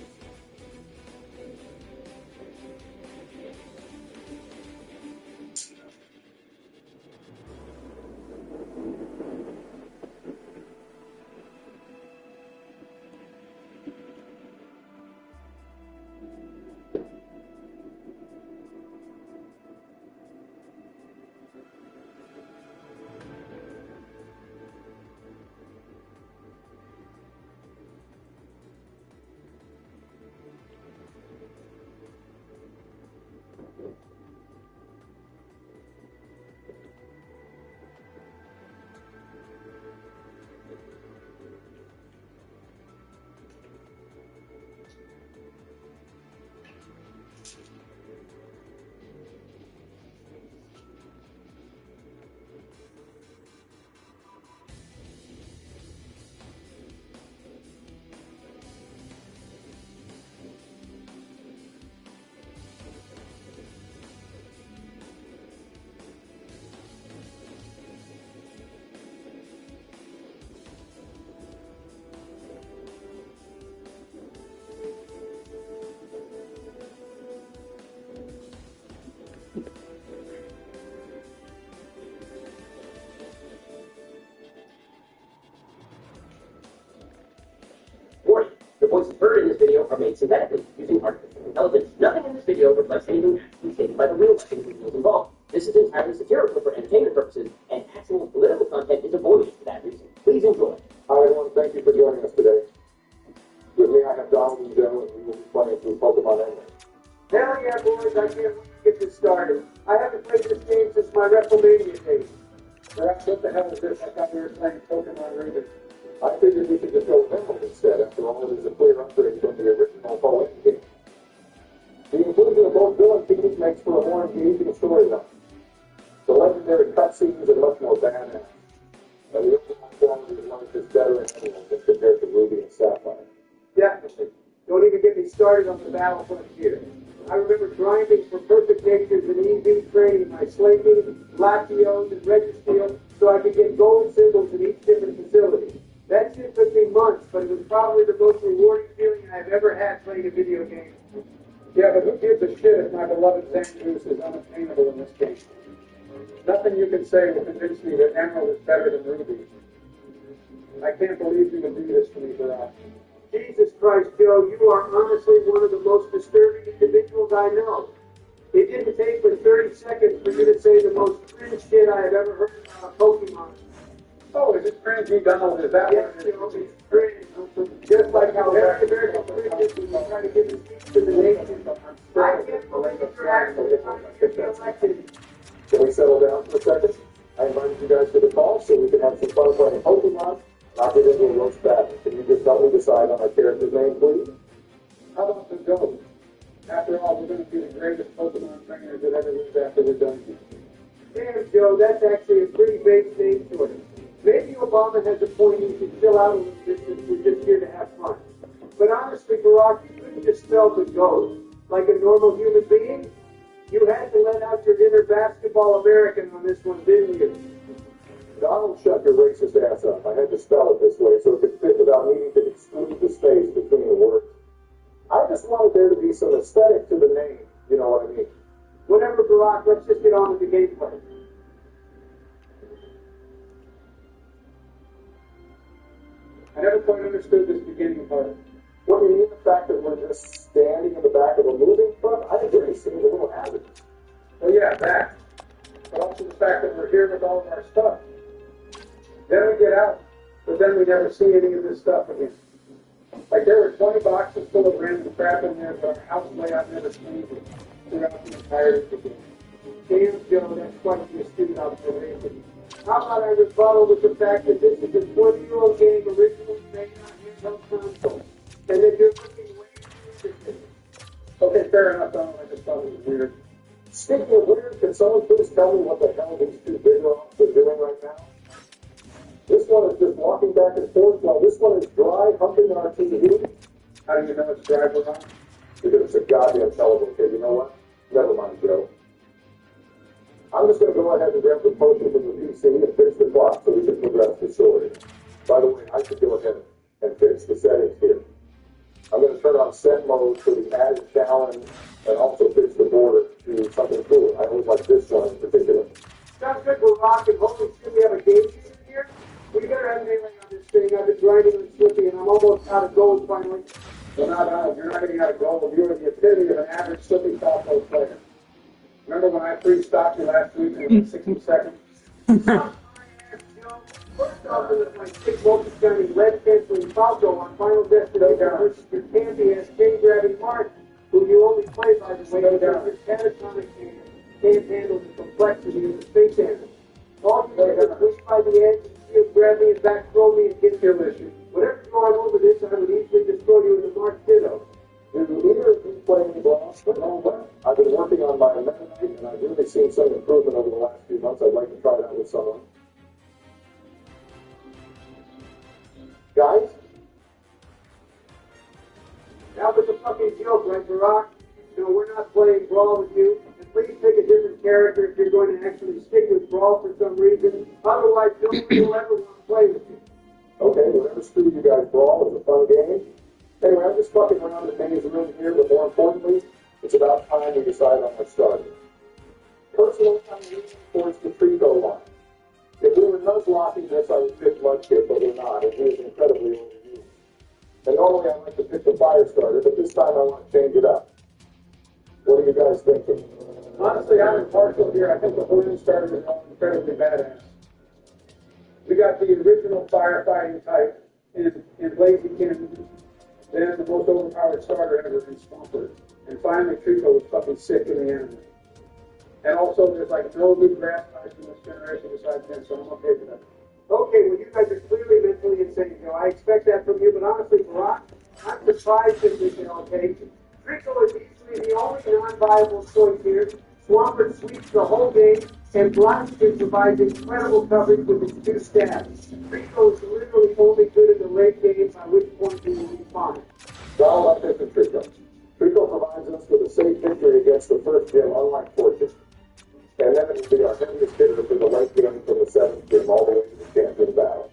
Speaker 3: Warning, the voices heard in this video are made synthetically using artificial intelligence. Nothing in this video reflects anything actually stated by the real individuals involved. This is entirely satirical for entertainment purposes, and actual political content is avoided for that reason. Please enjoy.
Speaker 1: Hi everyone, thank you for joining us today. With me I have Donald and Joe, and we will be playing through Pokemon Anyway.
Speaker 5: Hell yeah, boys, I can't wait to get this started. I haven't played this game since my WrestleMania days.
Speaker 1: Perhaps what the hell is this? I thought we were playing Pokemon Raiders. I figured we should just go Emerald instead. After all, it is a clear upgrade from the original Poe game. The inclusion of both villain teams makes for a more engaging storyline. The legendary cutscenes are much more badass. And the overall quality of life is better in Emerald as compared to Ruby and Sapphire.
Speaker 5: Definitely. Don't even get me started on the Battlefront here. I remember grinding for perfect natures and EV training my Slaking, Latios, and Registeel so I could get gold symbols in each different facility. That shit took me months, but it was probably the most rewarding feeling I've ever had playing a video game.
Speaker 1: Yeah, but who gives a shit if my beloved Zangoose is unattainable in this game? Nothing you can say will convince me that Emerald is better than Ruby. I can't believe you would do this to me, Barak.
Speaker 5: Jesus Christ, Joe, you are honestly one of the most disturbing individuals I know. It didn't take but 30 seconds for you to say the most cringe shit I have ever heard about Pokemon.
Speaker 1: Oh, is it cringy, Donald? Is that
Speaker 5: Yes,
Speaker 1: what it
Speaker 5: Joe,
Speaker 1: is?
Speaker 5: it's cringe. Just like how every American cringes when you try to give a speech to the nation. I can't believe you're actually trying to get elected.
Speaker 1: Can we settle down for a second? I invited you guys to the call so we can have some fun playing Pokemon. I'll get into a roast battle. Can you just help me decide on my character's name, please? How about the GOAT? After all, we're going to be the greatest Pokemon trainers that ever lived after we're done here.
Speaker 5: Damn, Joe, that's actually a pretty base name choice. Maybe Obama has a point you should chill out a little bit since we're just here to have fun. But honestly, Barack, you couldn't just spell the GOAT like a normal human being. You had to let out your inner basketball American on this one, didn't you?
Speaker 1: Donald, shut your racist ass up. I had to spell it this way so it could fit without needing to exclude the space between the words. I just wanted there to be some aesthetic to the name. You know what I mean?
Speaker 5: Whatever, Barack, let's just get on with the gameplay.
Speaker 1: I never quite understood this beginning part. What do you mean the fact that we're just standing in the back of a moving truck? I agree, seems a little hazardous. Well, yeah, that. But also the fact that we're here with all of our stuff. Then we get out, but then we never see any of this stuff again. Like there were 20 boxes full of random crap in there, but our house layout never changed throughout the entirety of the game.
Speaker 5: Damn, Joe, that's quite the astute observation. How about I rebuttal with the fact that this is a 20-year-old game originally made on handheld console, and that you're looking way too interested.
Speaker 1: Okay, fair enough, Donald. I just thought it was weird. Speaking of weird, can someone please tell me what the hell these two big rocks are doing right now? This one is just walking back and forth while this one is dry humping our TV. How do you know it's dry, Barak? Because it's a goddamn television kid. You know what? Never mind, Joe. I'm just going to go ahead and grab the potion from the PC and fix the clock so we can progress the story. By the way, I should go ahead and fix the settings here. I'm going to turn on set mode for the added challenge and also fix the border to something cooler. I always like this one in particular.
Speaker 5: Sounds good, Barack, and holy shit, we have a game in here. We better have melee on this thing. I've been grinding and slipping, and I'm almost out of gold finally.
Speaker 1: Well, now, Donald, you're not getting out of gold. You're the epitome of an average slippy top load player. Remember when I pre-stopped you last week in 60 seconds?
Speaker 5: First off, it was my 6 multi-county lead canceling Falco on Final Destination versus your candy-ass chain-grabbing Mark, who you only play by the way because your catatonic hand can't handle the complexity of the space animal. All you do is push by the edge and shield grab me and back throw me and get your issue. Whatever you are over this, I would easily destroy you in the Mark Ditto.
Speaker 1: Do either of you play any Brawl? But no way. I've been working on my Meta Knight, and I've really seen some improvement over the last few months. I'd like to try it out with someone. Guys?
Speaker 5: That was a fucking joke, right, Barack? No, we're not playing Brawl with you. And please pick a different character if you're going to actually stick with Brawl for some reason. Otherwise, no one will ever want to play with you.
Speaker 1: Okay, whatever screw you guys, Brawl is a fun game. Anyway, I'm just fucking around in Manny's room here, but more importantly, it's about time we decide on what's starting. Personally, I'm leaning towards the Trico line. If we were nuzz-locking this, I would pick Mudkip, but we're not, and he is incredibly overused. And normally I like to pick the fire starter, but this time I want to change it up. What are you guys thinking?
Speaker 5: Honestly, I'm impartial here. I think the balloon starter is incredibly badass. We got the original firefighting type in Blaziken, then the most overpowered starter ever in Swampert. And finally, Trico was fucking sick in the end. And also, there's like no good grass types in this generation besides him, so I'm okay for that. Okay, well, you guys are clearly mentally insane, Joe. I expect that from you, but honestly, Barack, I'm surprised that this is okay. Trico is easily the only non-viable choice here. Swampert sweeps the whole game, and Blaziken provides incredible coverage with his two stabs. Trico is literally only good in the late game, by which point he will be fine.
Speaker 1: Donald, I pick the Trico. Trico provides us with a safe victory against the first gym, unlike Fortune. And then it will be our heaviest hitter for the late game from the seventh gym all the way to the champion battle.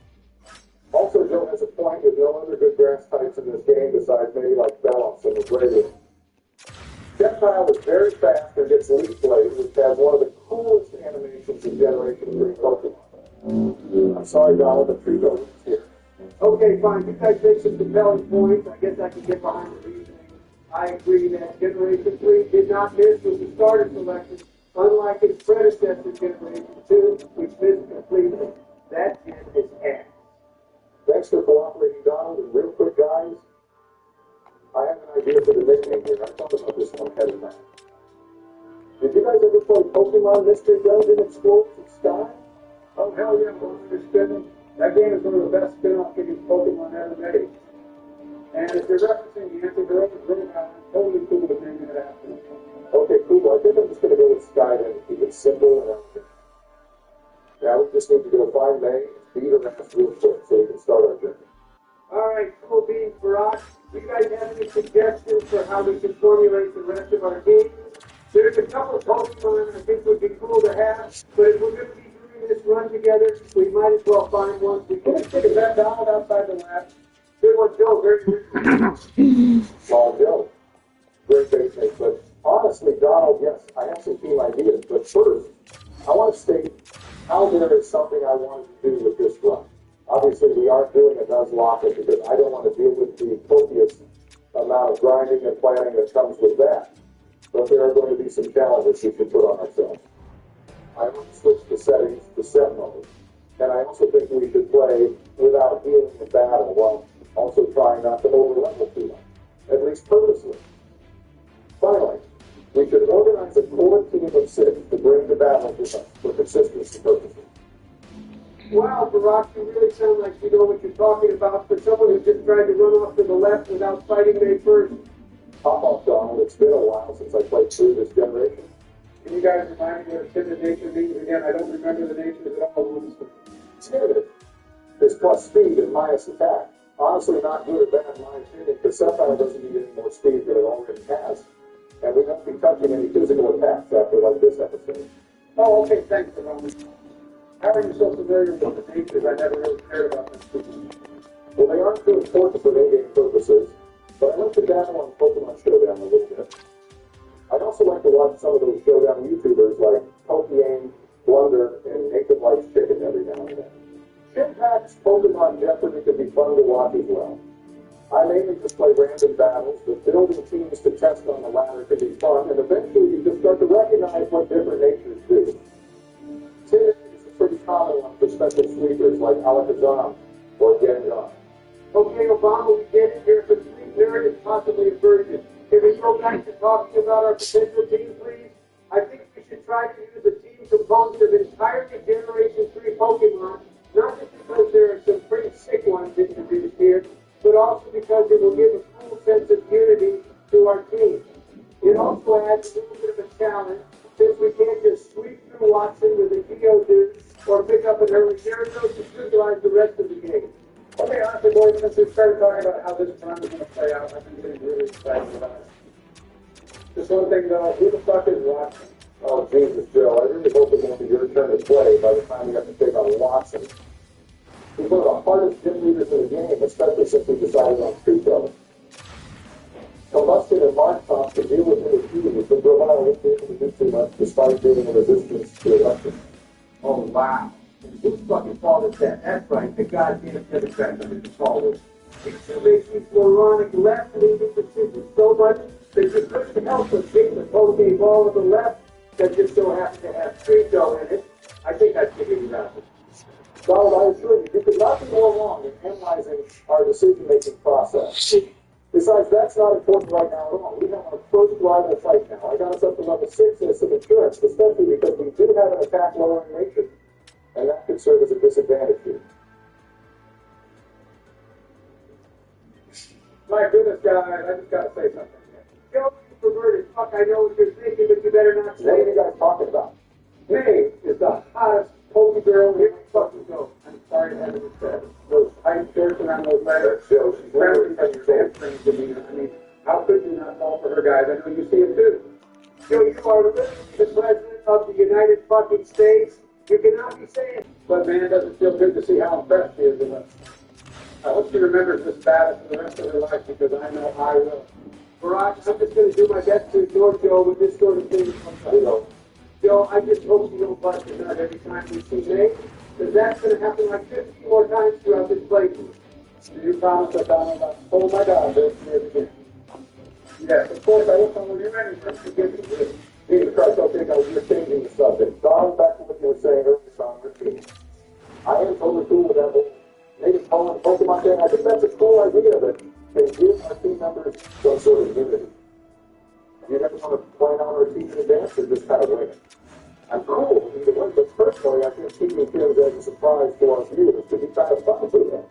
Speaker 1: Also, Joe has a point with no other good grass types in this game besides maybe like Bellops and the Brayden. Reptile is very fast and gets Leaf Blade, which has one of the coolest animations in Generation 3 Pokemon. I'm sorry, Donald, but Trico is here.
Speaker 5: Okay, fine. You guys make some compelling points. I guess I can get behind the reasoning. I agree that Generation 3 did not miss with the starter selection, unlike its predecessor, Generation 2, which missed completely. That gym is ass.
Speaker 1: Thanks for cooperating, Donald. And real quick, guys, I have an idea for the nickname here. I thought about this one ahead of time. Did you guys ever play Pokemon Mystery Dungeon Explorers of Sky?
Speaker 5: Oh, hell yeah, Monster Spinning. That game is one of the best spin-off games Pokemon ever made. And if you're referencing the anti-heroic robot, I'm totally cool with naming it after.
Speaker 1: Okay, cool. I think I'm just going to go with Sky then to keep it simple and elegant. Now we just need to go find May, beat her ass real quick so we can start our journey.
Speaker 5: All right, cool beans, Barack. Do you guys have any suggestions for how we can formulate the rest of our team? There's a couple of Pokemon I think would be cool to have, but if we're going to be doing this run together, we might as well find one. We can take a bet Donald outside the lab. Good one, Joe. Very good.
Speaker 1: Small Joe. Great base mate. But honestly, Donald, yes, I have some team ideas. But first, I want to state how there is something I wanted to do with this run. Obviously, we aren't doing a Nuzlocke because I don't want to deal with the copious amount of grinding and planning that comes with that. But there are going to be some challenges we should put on ourselves. I want to switch the settings to set mode. And I also think we should play without healing in battle while also trying not to over-level too much, at least purposely. Finally, we should organize a core team of 6 to bring to battle with us for consistency purposes.
Speaker 5: Wow, Barack, you really sound like you know what you're talking about. For someone who just tried to run off to the left without fighting May first.
Speaker 1: Hop off, Donald. It's been a while since I played through this generation.
Speaker 5: Can you guys remind me what timid nature means again? I don't remember the natures at all.
Speaker 1: Timid is plus speed and minus attack. Honestly, not good or bad in my opinion, because Sapphire doesn't need any more speed than it already has. And we won't be touching any physical attacks after like this episode.
Speaker 5: Oh, okay, thanks, Ron. How are you so familiar with the natures? I never really cared about them.
Speaker 1: Well, they aren't too important for in-game purposes, but I like to dabble on Pokemon Showdown a little bit. I'd also like to watch some of those Showdown YouTubers like Pokeaim, Blunder, and Nathan Likes Chicken every now and then. Shimpac's Pokemon Jeopardy could be fun to watch as well. I mainly just play random battles, but building teams to test on the ladder can be fun, and eventually you just start to recognize what different natures do. Timid is a pretty common one for special sweepers like Alakazam or Gengar.
Speaker 5: Okay, Obama, we get it. You're a complete nerd and possibly a virgin. Can we go back to talking about our potential team, please? I think we should try to use a team composed of entirely Generation 3 Pokemon, not just because there are some pretty sick ones introduced here, but also because it will give a cool sense of unity to our team. It also adds a little bit of a challenge, since we can't just sweep through Watson with a Geodude or pick up an early Gyarados to neutralize the rest of the game. Okay, honestly, boys, since we started talking about how this run is going to play out, I've been getting really excited about it. Just one thing though, who the fuck is Watson?
Speaker 1: Oh, Jesus, Joe, I really hope it won't be your turn to play by the time you have to take on Watson. He's one of the hardest gym leaders in the game, especially since we decided on Trico. Combustion and Mark Top to deal with the refusal, but Romano won't be able to do too much despite being in resistance to election.
Speaker 5: Oh, wow. Whose fucking fault is that? That's right, the goddamn Democrats are his fault. These two makes these moronic left-leaning decisions so much that you couldn't help but think the whole game all of the left that just so happened to have Trico in it. I think I figured it out.
Speaker 1: Donald, I assure you, you could not be more wrong in analyzing our decision-making process. Besides, that's not important right now at all. We have our first rival fight now. I got us up to level 6 as some insurance, especially because we do have an attack-lowering nature. And that could serve as a disadvantage here.
Speaker 5: My goodness, guys, I just gotta say something. Joe, you perverted fuck, I know what you're thinking, but you better not say
Speaker 1: What are you
Speaker 5: it.
Speaker 1: guys talking about?
Speaker 5: May is the hottest pokey girl here. Fucking go. I'm sorry to have it said. Those tight shirts around those legs.
Speaker 1: Joe, she's
Speaker 5: Apparently, that's your hamstrings to me. I mean, how could you not fall for her, guys? I know you see it too. Joe, you are literally the president of the United fucking States. You cannot be saying. But man, it doesn't feel good to see how impressed she is with us. I hope she remembers this battle for the rest of her life because I know I will. Barack, I'm just going to do my best to ignore Joe with this sort of thing. Joe, I just hope she don't bust her nut every time we see May, because that's going to happen like 50 more times throughout this playthrough.
Speaker 1: Do you promise that Donald not hold my God very near the beginning?
Speaker 5: Yes, of course, I will follow you anything to get you this.
Speaker 1: Jesus Christ, okay, now you're changing the subject. Donald, back to what you were saying earlier on repeat. I am totally cool with that whole native Pokemon thing. I think that's a cool idea that can give our team members some sort of unity. Do you ever want to plan on our team in advance or just kind of wing it? I'm cool either way, but personally, I think keeping things as a surprise for our viewers could be kind of fun for them.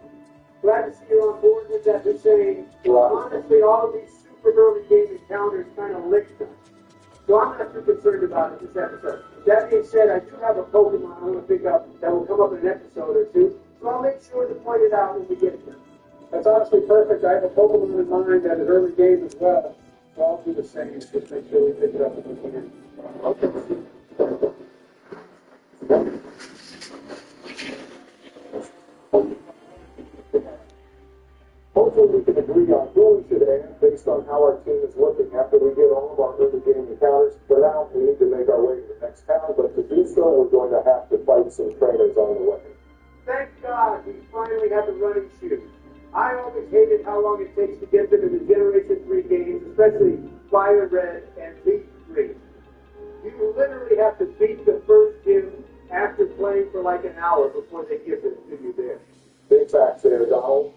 Speaker 5: Glad to see you're on board with that. Just saying, honestly, all of these super early game encounters kind of licked us. So I'm not too concerned about it this episode. That being said, I do have a Pokemon I want to pick up that will come up in an episode or two, so I'll make sure to point it out when we get there. That's honestly perfect. I have a Pokemon in mind that is early game as well, so I'll do the same. Just make sure we pick it up when we can.
Speaker 1: Hopefully we can agree on who we should add based on how our team is looking after we get all of our early game encounters. For now, we need to make our way to the next town, but to do so, we're going to have to fight some trainers on the way.
Speaker 5: Thank God we finally have the running shoes. I always hated how long it takes to get them in the Generation 3 games, especially Fire Red and Leaf Green. You literally have to beat the first gym after playing for like an hour before they give them to you there.
Speaker 1: Big facts there, Donald.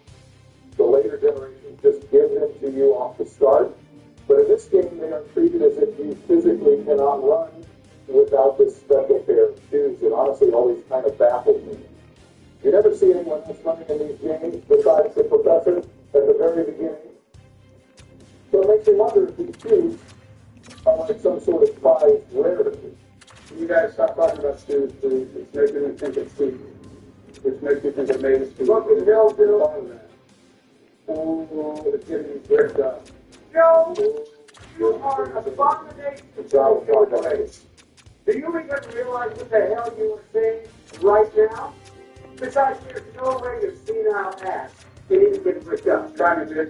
Speaker 1: The later generations just give them to you off the start. But in this game, they are treated as if you physically cannot run without this special pair of shoes. It honestly always kind of baffles me. You never see anyone else running in these games besides the professor at the very beginning. So it makes me wonder if these shoes are like some sort of prized rarity.
Speaker 5: You guys stop talking about shoes, please. It's making me think it's cheap. Which makes me think it made us cheap. Fucking hell, Bill. Oh, it's getting me bricked up. Joe, you are an abomination. Do you even realize what the hell you are saying right now? Besides, there's no way your senile ass can even get bricked up. Trying to do it.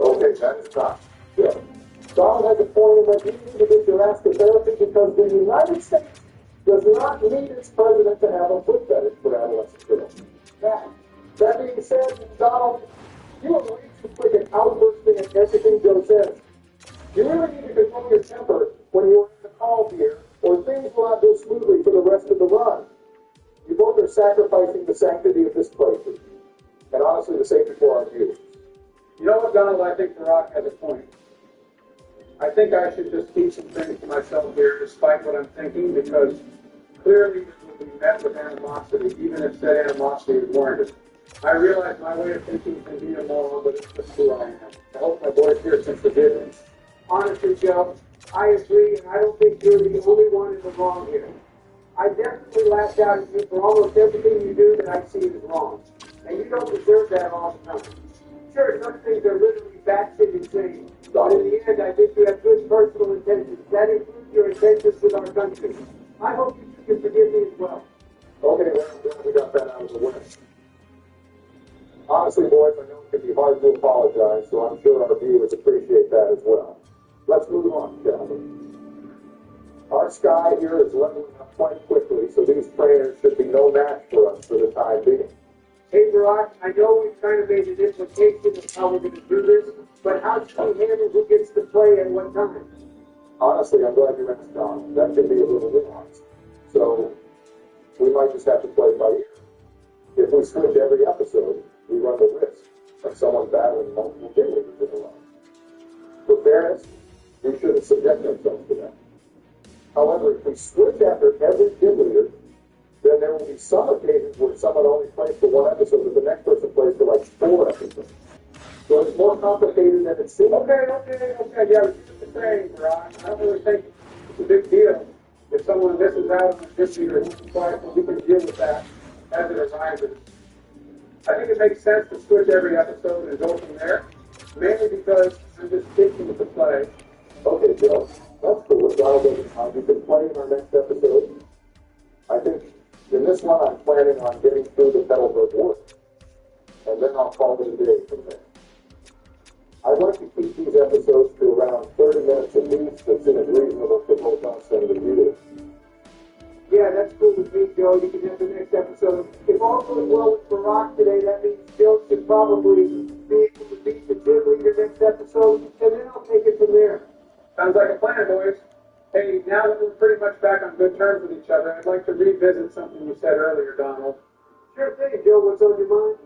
Speaker 1: Okay, that is tough. Yeah. Donald has a point in that you need to get your ass to therapy because the United States does not need its president to have a foot fetish for adolescent girls. That being said, Donald, you are way too quick at outbursting at everything Joe says. You really need to control your temper when you're in the call here, or things will not go smoothly for the rest of the run. You both are sacrificing the sanctity of this playthrough, and honestly, the safety for our viewers.
Speaker 5: You know what, Donald? I think Barack has a point. I think I should just keep some things to myself here, despite what I'm thinking, because clearly this will be met with animosity, even if said animosity is warranted. I realize my way of thinking can be immoral, but it's just who I am. I hope my voice here since the difference. Honestly, Joe, I agree, and I don't think you're the only one in the wrong here. I definitely lash out at you for almost everything you do that I see as wrong. And you don't deserve that all the time. Sure, some things are literally batshit insane, but in the end, I think you have good personal intentions. That includes your intentions with our country. I hope you can forgive me as well.
Speaker 1: Okay, well, we got that out of the way. Honestly, boys,
Speaker 6: hard to apologize, so I'm sure our viewers appreciate that as well. Let's move on, shall we? Our sky here is leveling up quite quickly, so these trainers should be no match for us for the time being.
Speaker 5: Hey, Barack, I know we've kind of made an implication of how we're going to do this, but how should we handle who gets to play at what time?
Speaker 6: Honestly, I'm glad you asked, Don. That could be a little nuanced. So, we might just have to play by ear. If we switch every episode, we run the risk of someone battling multiple gym leaders in a row. For fairness, we shouldn't subject ourselves to that. However, if we switch after every gym leader, then there will be some occasions where someone only plays for one episode and the next person plays for like 4 episodes. So it's more complicated than it seems.
Speaker 5: Okay, yeah, but here's the thing, Barack. I don't really think it's a big deal if someone misses out on this year twice, and we can deal with that as it arises. I think it makes sense to switch every episode and go from there, mainly because I'm just itching to play.
Speaker 6: Okay, Joe, that's cool. You can play in our next episode. I think in this one I'm planning on getting through the Petalburg War, and then I'll call it a day from there. I'd like to keep these episodes to around 30 minutes at least, as soon as reasonable for both us and the viewers.
Speaker 5: Yeah, that's cool with me, Joe. You can have the next episode. If all goes well with Barack today, that means Joe should probably be able to beat the gym leader next episode, and then I'll take it from there. Sounds like a plan, boys. Hey, now that we're pretty much back on good terms with each other, I'd like to revisit something you said earlier, Donald. Sure thing, Joe. What's on your mind?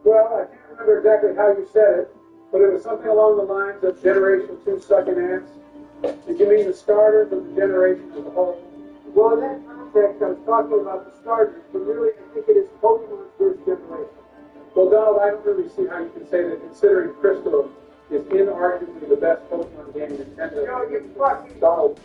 Speaker 5: Well, I can't remember exactly how you said it, but it was something along the lines of Generation 2 sucking ass. Did you mean the starters or the generation as a whole? Well, in that context, I was talking about the starters, but really I think it is Pokemon's first generation. Well, Donald, I don't really see how you can say that considering Crystal is inarguably the best Pokemon game in Nintendo. Joe, you fucking...
Speaker 6: Donald.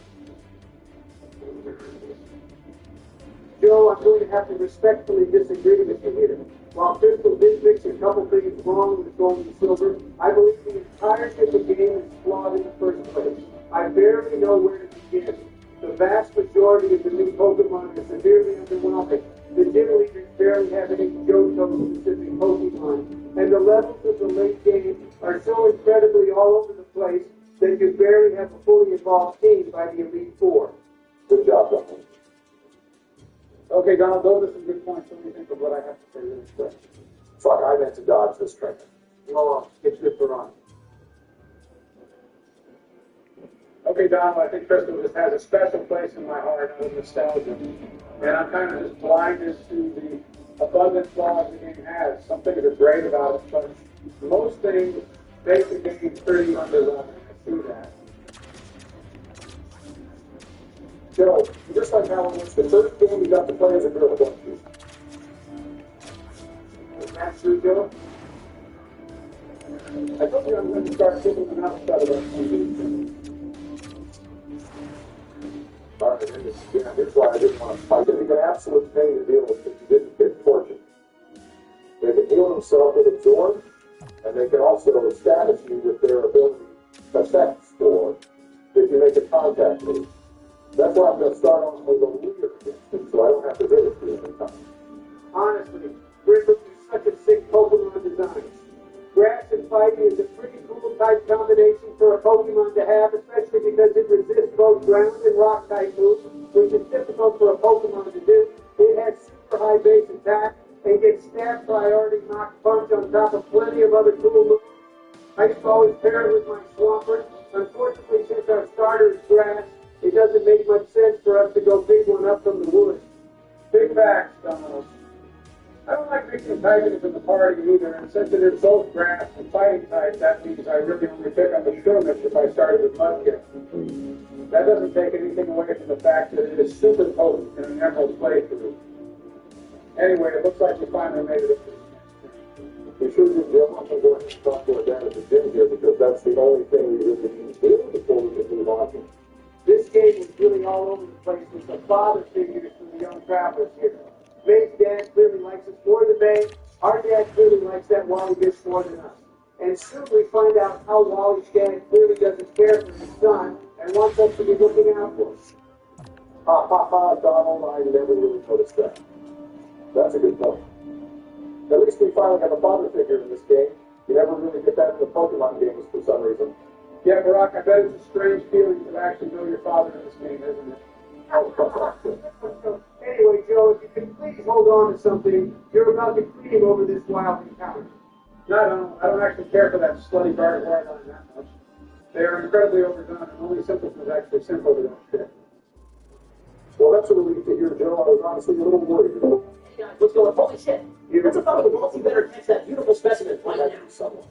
Speaker 5: Joe, I'm going to have to respectfully disagree with you here. While Crystal did fix a couple things wrong with Gold and Silver, I believe the entirety of the game is flawed in the first place. I barely know where to begin. The vast majority of the new Pokemon are severely underwhelming. The gym leaders barely have any Johto-specific Pokemon, and the levels of the late game are so incredibly all over the place that you barely have a fully evolved team by the Elite Four.
Speaker 6: Good job, Donald.
Speaker 5: Okay, Donald, those are some good points. What do you think of what I have to say really quick?
Speaker 6: Fuck, I meant to dodge this trainer.
Speaker 5: Oh, it's good for Ron. Okay, Donald, I think Crystal just has a special place in my heart out of nostalgia. And I'm kind of just blinded to the abundant flaws the game has. Some things are great about it, but most things make the game pretty underwhelming. I see that.
Speaker 6: Joe, just like how it was the first game you got to play as a girl, don't you?
Speaker 5: Is that true, Joe? I told you I'm going to start kicking them outside of that.
Speaker 6: Here's why I didn't want to fight. It'd be an absolute pain to deal with if you didn't get fortune. They can heal themselves with Absorb, and they can also status you with their ability effect score if you make a contact move. That's why I'm going to start on with a leader against him, so I don't have to hit it 3 times.
Speaker 5: Honestly, Griffith is such a sick Pokemon design. Grass and Fighting is a pretty cool type combination for a Pokemon to have, especially because it resists both ground and rock type moves, which is difficult for a Pokemon to do. It has super high base attack and gets stat priority knock punch on top of plenty of other cool moves. I used to always pair it with my Swampert. Unfortunately, since our starter is Grass, it doesn't make much sense for us to go pick one up from the woods. Big facts, Donald. I don't like mixing typings in the party either, and since it is both grass and fighting type, that means I really only pick up a Shroomish if I started with Mudkip. That doesn't take anything away from the fact that it is super potent in an Emerald playthrough. Anyway, it looks like we finally made it.
Speaker 6: We should do Jim. I'm going to go ahead and talk to our dad at the gym here because that's the only thing we really need to do before we can move on.
Speaker 5: This game is really all over the place with the father figures from the young travelers here. May's dad clearly likes us more than May. Our dad clearly likes that Wally gets more than us. And soon we find out how Wally's dad clearly doesn't care for his son and wants us to be looking out for him.
Speaker 6: Ha ha ha, Donald, I never really noticed that. That's a good point. At least we finally have a father figure in this game. You never really get that in the Pokemon games for some reason.
Speaker 5: Yeah, Barack, I bet it's a strange feeling to actually know your father in this game, isn't it? Anyway, Joe, if you can please hold on to something, you're about to cream over this wild encounter. No, I don't actually care for that slutty barbed wire line that much. They are incredibly overdone, and only simpletons actually simp over that shit.
Speaker 6: Well, that's a relief to hear, Joe. I was honestly a little worried.
Speaker 4: Hey guys, what's going on? Holy shit! That's a fucking ball. You better catch that beautiful specimen right now.
Speaker 6: Someone.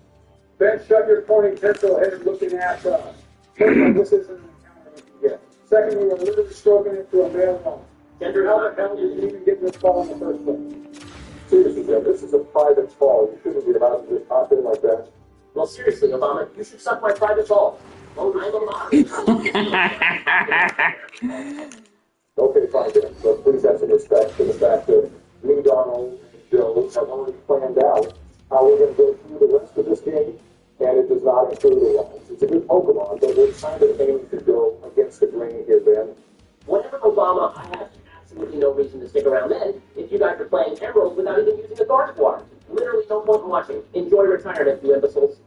Speaker 5: Ben, shut your pointing pencil head looking at us. This isn't an encounter we can get. Second, we are literally stroking it to a male home. How the hell did you even get this ball in the first place?
Speaker 6: Seriously, Jim, this is a private call. You shouldn't be allowed to just hop in like that.
Speaker 4: Well, seriously, Obama, you should suck my private ball. Oh, I'm a
Speaker 6: Okay, fine, Jim. But please have some respect for the fact that me, Donald, and Joe have already planned out how we're going to go through the rest of this game, and it does not include the lines. It's a good Pokemon, but we're kind of aiming to go against the grain here, Ben.
Speaker 4: Whatever, Obama, I have absolutely no reason to stick around then if you guys are playing Emerald without even using a guard squad. Literally no point in watching. Enjoy retirement, you imbeciles.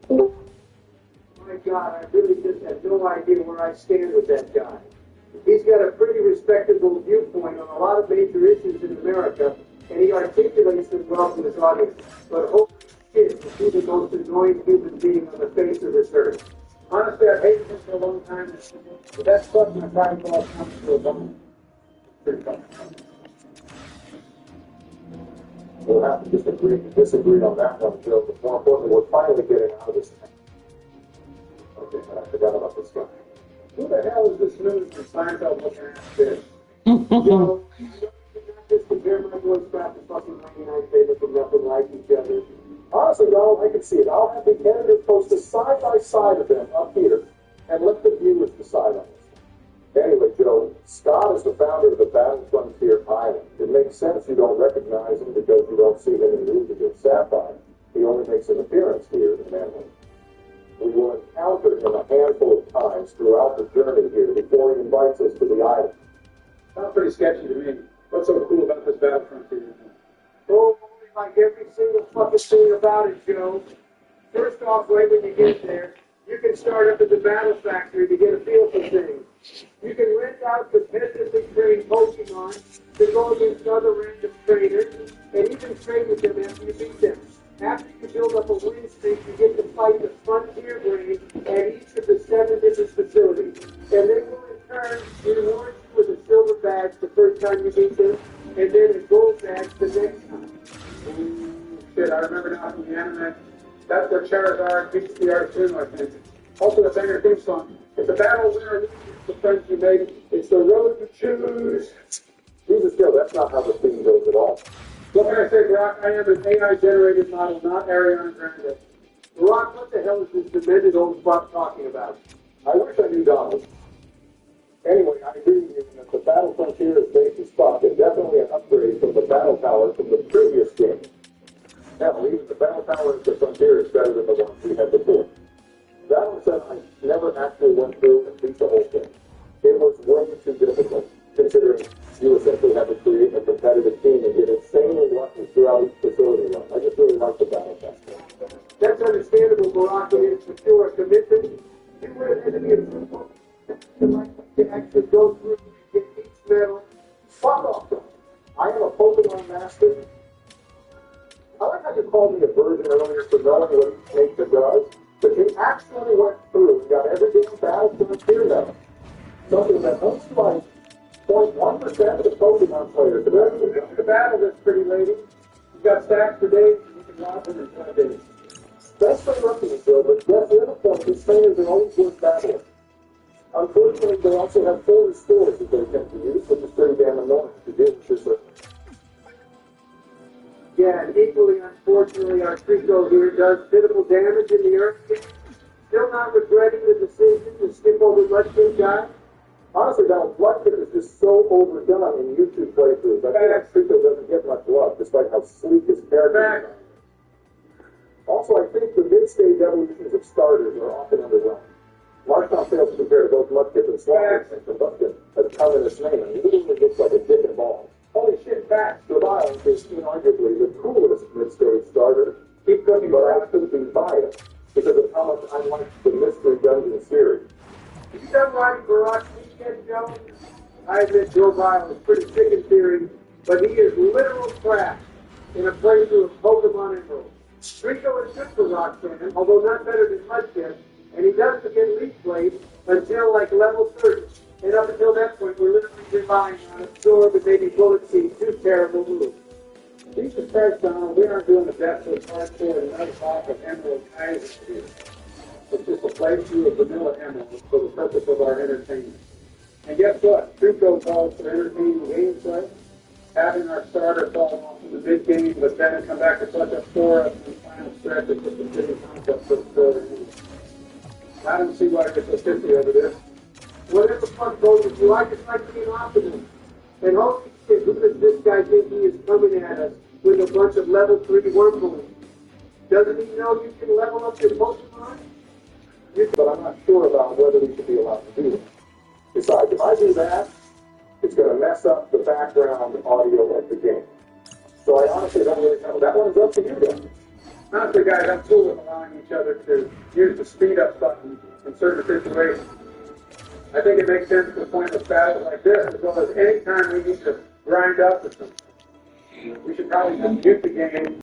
Speaker 5: My God, I really just have no idea where I stand with that guy. He's got a pretty respectable viewpoint on a lot of major issues in America, and he articulates them well to his audience. But holy shit, is he the most annoying human being on the face of this earth. Honestly, I've hated him for a long time. The best question I've tried to comes to Obama. Pretty tough.
Speaker 6: We'll have to disagree on that one, Joe. But more importantly, we're finally getting out of this thing. Okay, but I forgot about this guy.
Speaker 5: Who the hell is this news from Seinfeld looking at this? You know, you not just compare my voice back to fucking 99 favorites from nothing like each other.
Speaker 6: Honestly, Donald, I can see it. I'll have the candidates posted side by side of them up here, and let the viewers decide on this. Anyway, Joe, Scott is the founder of the Battle Frontier Island. It makes sense you don't recognize him because you don't see him in the news against Sapphire. He only makes an appearance here in Manly. We will encounter him a handful of times throughout the journey here before he invites us to the island.
Speaker 5: Sounds pretty sketchy to me. What's so cool about this Battle Frontier?
Speaker 7: Oh, like every single fucking thing about it, Joe. First off, right when you get there, you can start up at the Battle Factory to get a feel for things. You can rent out competitively trained Pokemon to go against other random trainers, and even trade with them after you beat them. After you build up a win streak, you get to fight the Frontier Brave at each of the 7 different facilities. And they will in turn reward you with a silver badge the first time you beat them, and then a gold badge the next time.
Speaker 5: Shit, I remember now from the anime. That's where Charizard beats the Articuno, I think. Also, the banger theme song. It's a battle winner, it's the friends you made. It's the road to choose.
Speaker 6: Jesus, Joe, that's not how the theme goes at all.
Speaker 5: What can I say, Brock? I am an AI-generated model, not Ariana Grande.
Speaker 7: Rock, what the hell is this demented old fuck talking about?
Speaker 6: I wish I knew Donald. Anyway, I agree with you that the Battle Frontier is based as fuck and definitely an upgrade from the Battle Tower from the previous game. Hell, even the Battle Tower of the Frontier is better than the one we had before. That one said I never actually went through and beat the whole thing. It was way too difficult, considering you essentially have to create a competitive team and get insanely lucky throughout each facility run. I just really like the Battle Tower.
Speaker 7: That's understandable, Barack. It is for sure a commitment. You would have had to be a football to actually go through and get each medal.
Speaker 6: Fuck off, John. I am a Pokemon master. I like how you called me a virgin earlier for knowing what each nature does, but you actually went through and got every damn Battle Frontier medal. Something that only like 0.1% of the Pokemon players have actually done.
Speaker 5: The battle, this pretty lady. You've got stacks for days, and you can watch them in 5 days.
Speaker 6: That's so lucky, Joe, but yes, the other point, these trainers are always worth battling. Unfortunately, they also have 4 stores that they tend to use, which is pretty damn annoying to deal with this.
Speaker 7: Yeah, and equally unfortunately, our Trico here does pitiful damage in the earth game. Still not regretting the decision to skip over Mudkip guy.
Speaker 6: Honestly, Donald, Bloodkip is just so overdone in YouTube playthroughs. I think that Trico doesn't get much love, despite how sleek his character is. Also, I think the mid-stage evolutions of starters are often underwhelming. Marshmallow fails to compare to both Mudkip and Slaughter, and Mudkip has come in its name and literally looks like a dick and ball.
Speaker 5: Holy shit, facts.
Speaker 6: Survival is inarguably the coolest mid-stage starter, Keep cooking, but I couldn't be biased because of how much I like the Mystery Dungeon series.
Speaker 5: You done writing for us weekend, Joe? I admit Joe Bile is pretty sick in theory, but he is literal trash in a playthrough of Pokemon Emerald. Rico is good for Roxanne, although not better than Mudkip, and he doesn't get Leaf Blade until like level 30. And up until that point, we're literally relying on Absorb and maybe Bullet Seed, two terrible moves. Jesus Christ, Donald, we aren't doing the best with hardcore and another box of Emerald Kaiser here. It's just a playthrough of vanilla Emerald for the purpose of our entertainment. And guess what? Truco calls for entertaining gameplay, having our starter fall off in the mid-game, but then come back to clutch up for us in the final stretch. It's just a fitting concept for the story. I don't see why you're so pissy over this. Whatever the fuck goes with you, I just like being optimist. And holy shit, who does this guy think he is coming at us with a bunch of level 3 wormholes? Doesn't he know you can level up your Pokemon?
Speaker 6: But I'm not sure about whether we should be allowed to do that. Besides, if I do that, it's going to mess up the background audio of the game. So I honestly don't really know. That one's up to you guys.
Speaker 5: Honestly, guys, I'm cool with allowing each other to use the speed up button in certain situations. I think it makes sense for pointless battles like this, as well as any time we need to grind up or something. We should probably just mute the game